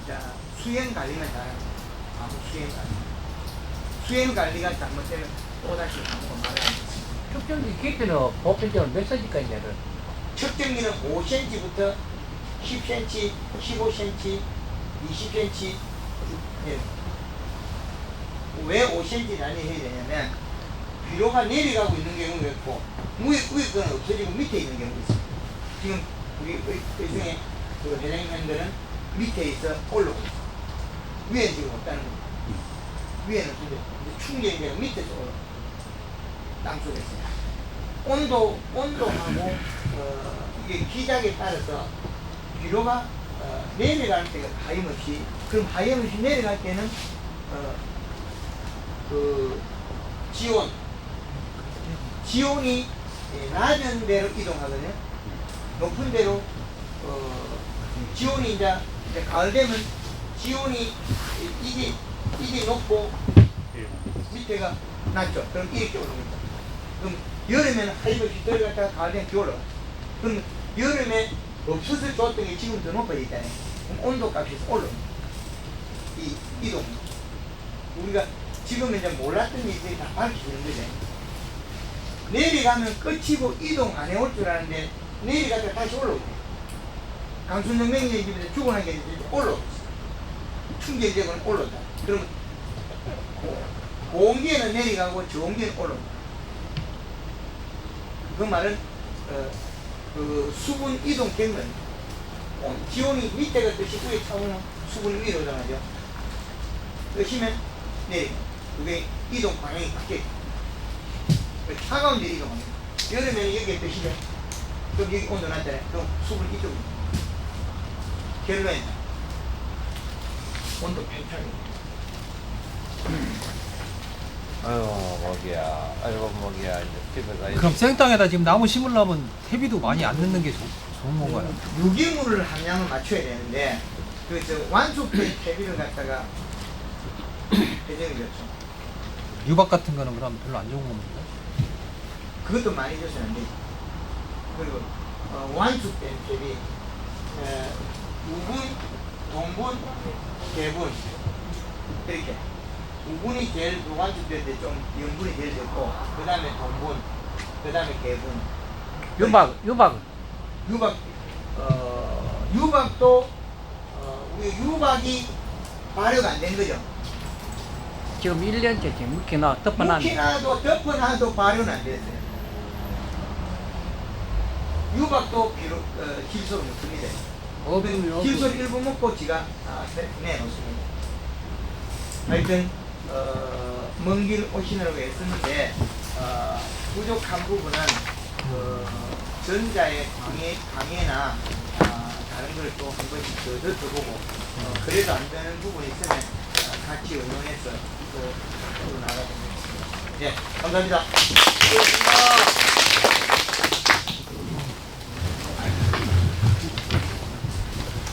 Speaker 1: 자 수행 관리만 잘하면 아무 수행 관리. 수행 관리가 잘못되면 또다시 아무가 말을 안 했습니다.
Speaker 3: 축전기 깊이는 보편적으로 몇 cm까지 내려?
Speaker 1: 측정기는 5cm부터 10cm, 15cm, 20cm 해요. 왜 5cm 단위 해야 되냐면 비료가 내려가고 있는 경우가 있고 위에 거는 없어지고 밑에 있는 경우가 있어요. 지금 우리 의성의 그 회장님들은 밑에 있어 올라오고 있어요. 위에는 지금 없다는 겁니다. 위에는 근데 충전이 되고 밑에서 올라오고 땅속에서 온도하고 이게 기작에 따라서 비료가 내려갈 때가 하염없이, 그럼 하염없이 내려갈 때는 그 지온이 낮은 데로 이동하거든요. 높은 데로 지온이 이제 가을 되면 지온이 이게 높고 밑에가 낮죠. 그럼 이렇게 오릅니다. 그럼 여름에는 하염없이 들어갔다가 가을 되면 비 올라가. 그럼 여름에 없어서 줬던 게 지금 더 높아져 있잖아요. 그럼 온도 값이 올라옵니다. 이동. 우리가 지금 이제 몰랐던 일들이 다 밝혀지는 거죠. 내려가면 끝이고 이동 안 해올 줄 알았는데 내려갔다가 다시 올라오죠. 강순정 맹렬이 집에서 죽어난 게 올라오죠. 충격적으로 올라온다. 그러면 고온기에는 내려가고 저온기에는 올라온다. 그 말은 그 수분 이동 경로는 지온이 밑에가 뜨시고 위에 차오는 수분 위로 오잖아요. 뜨시면 내리고 그게 이동 방향이 바뀌어요. 차가운 데 이동합니다. 여름에는 여기에 뜨시죠. 그럼 여기 온도 낮잖아요. 그럼 수분 이쪽으로. 결론은 온도 편차입니다.
Speaker 2: 아유 먹이야. 아이고 먹이야. 이제 집에 가야
Speaker 10: 그럼 생땅에다 지금 나무 심으려면 퇴비도 많이 안 넣는 게 좋은 건가요?
Speaker 1: 유기물을 함량을 맞춰야 되는데 그 완숙된 퇴비를 갖다가 배정이 좋죠.
Speaker 10: 유박 같은 거는 그럼 별로 안 좋은 겁니까?
Speaker 1: 그것도 많이 줘서는 안 되죠. 그리고 완숙된 퇴비, 우분, 동분, 개분 이렇게 우분이 제일 완숙될 때 좀 염분이 제일 적고 그 다음에 동분, 그 다음에 개분.
Speaker 3: 유박은
Speaker 1: 유박도 우리 유박이 발효가 안 된 거죠.
Speaker 3: 지금 1년째 지금 묵히나 덮어놨는데
Speaker 1: 묵히나도 덮어놔도 발효는 안 됐어요. 유박도 질소를 먹습니다. 질소 일부 먹고 지가 내놓습니다. 하여튼 먼 길 오시느라고 애쓰는데 부족한 부분은 전자의 강해나 다른 걸 또 한 번씩 더 듣보고 그래도 안 되는 부분이 있으면 같이 의논해서 또 나가보겠습니다. 예, 감사합니다.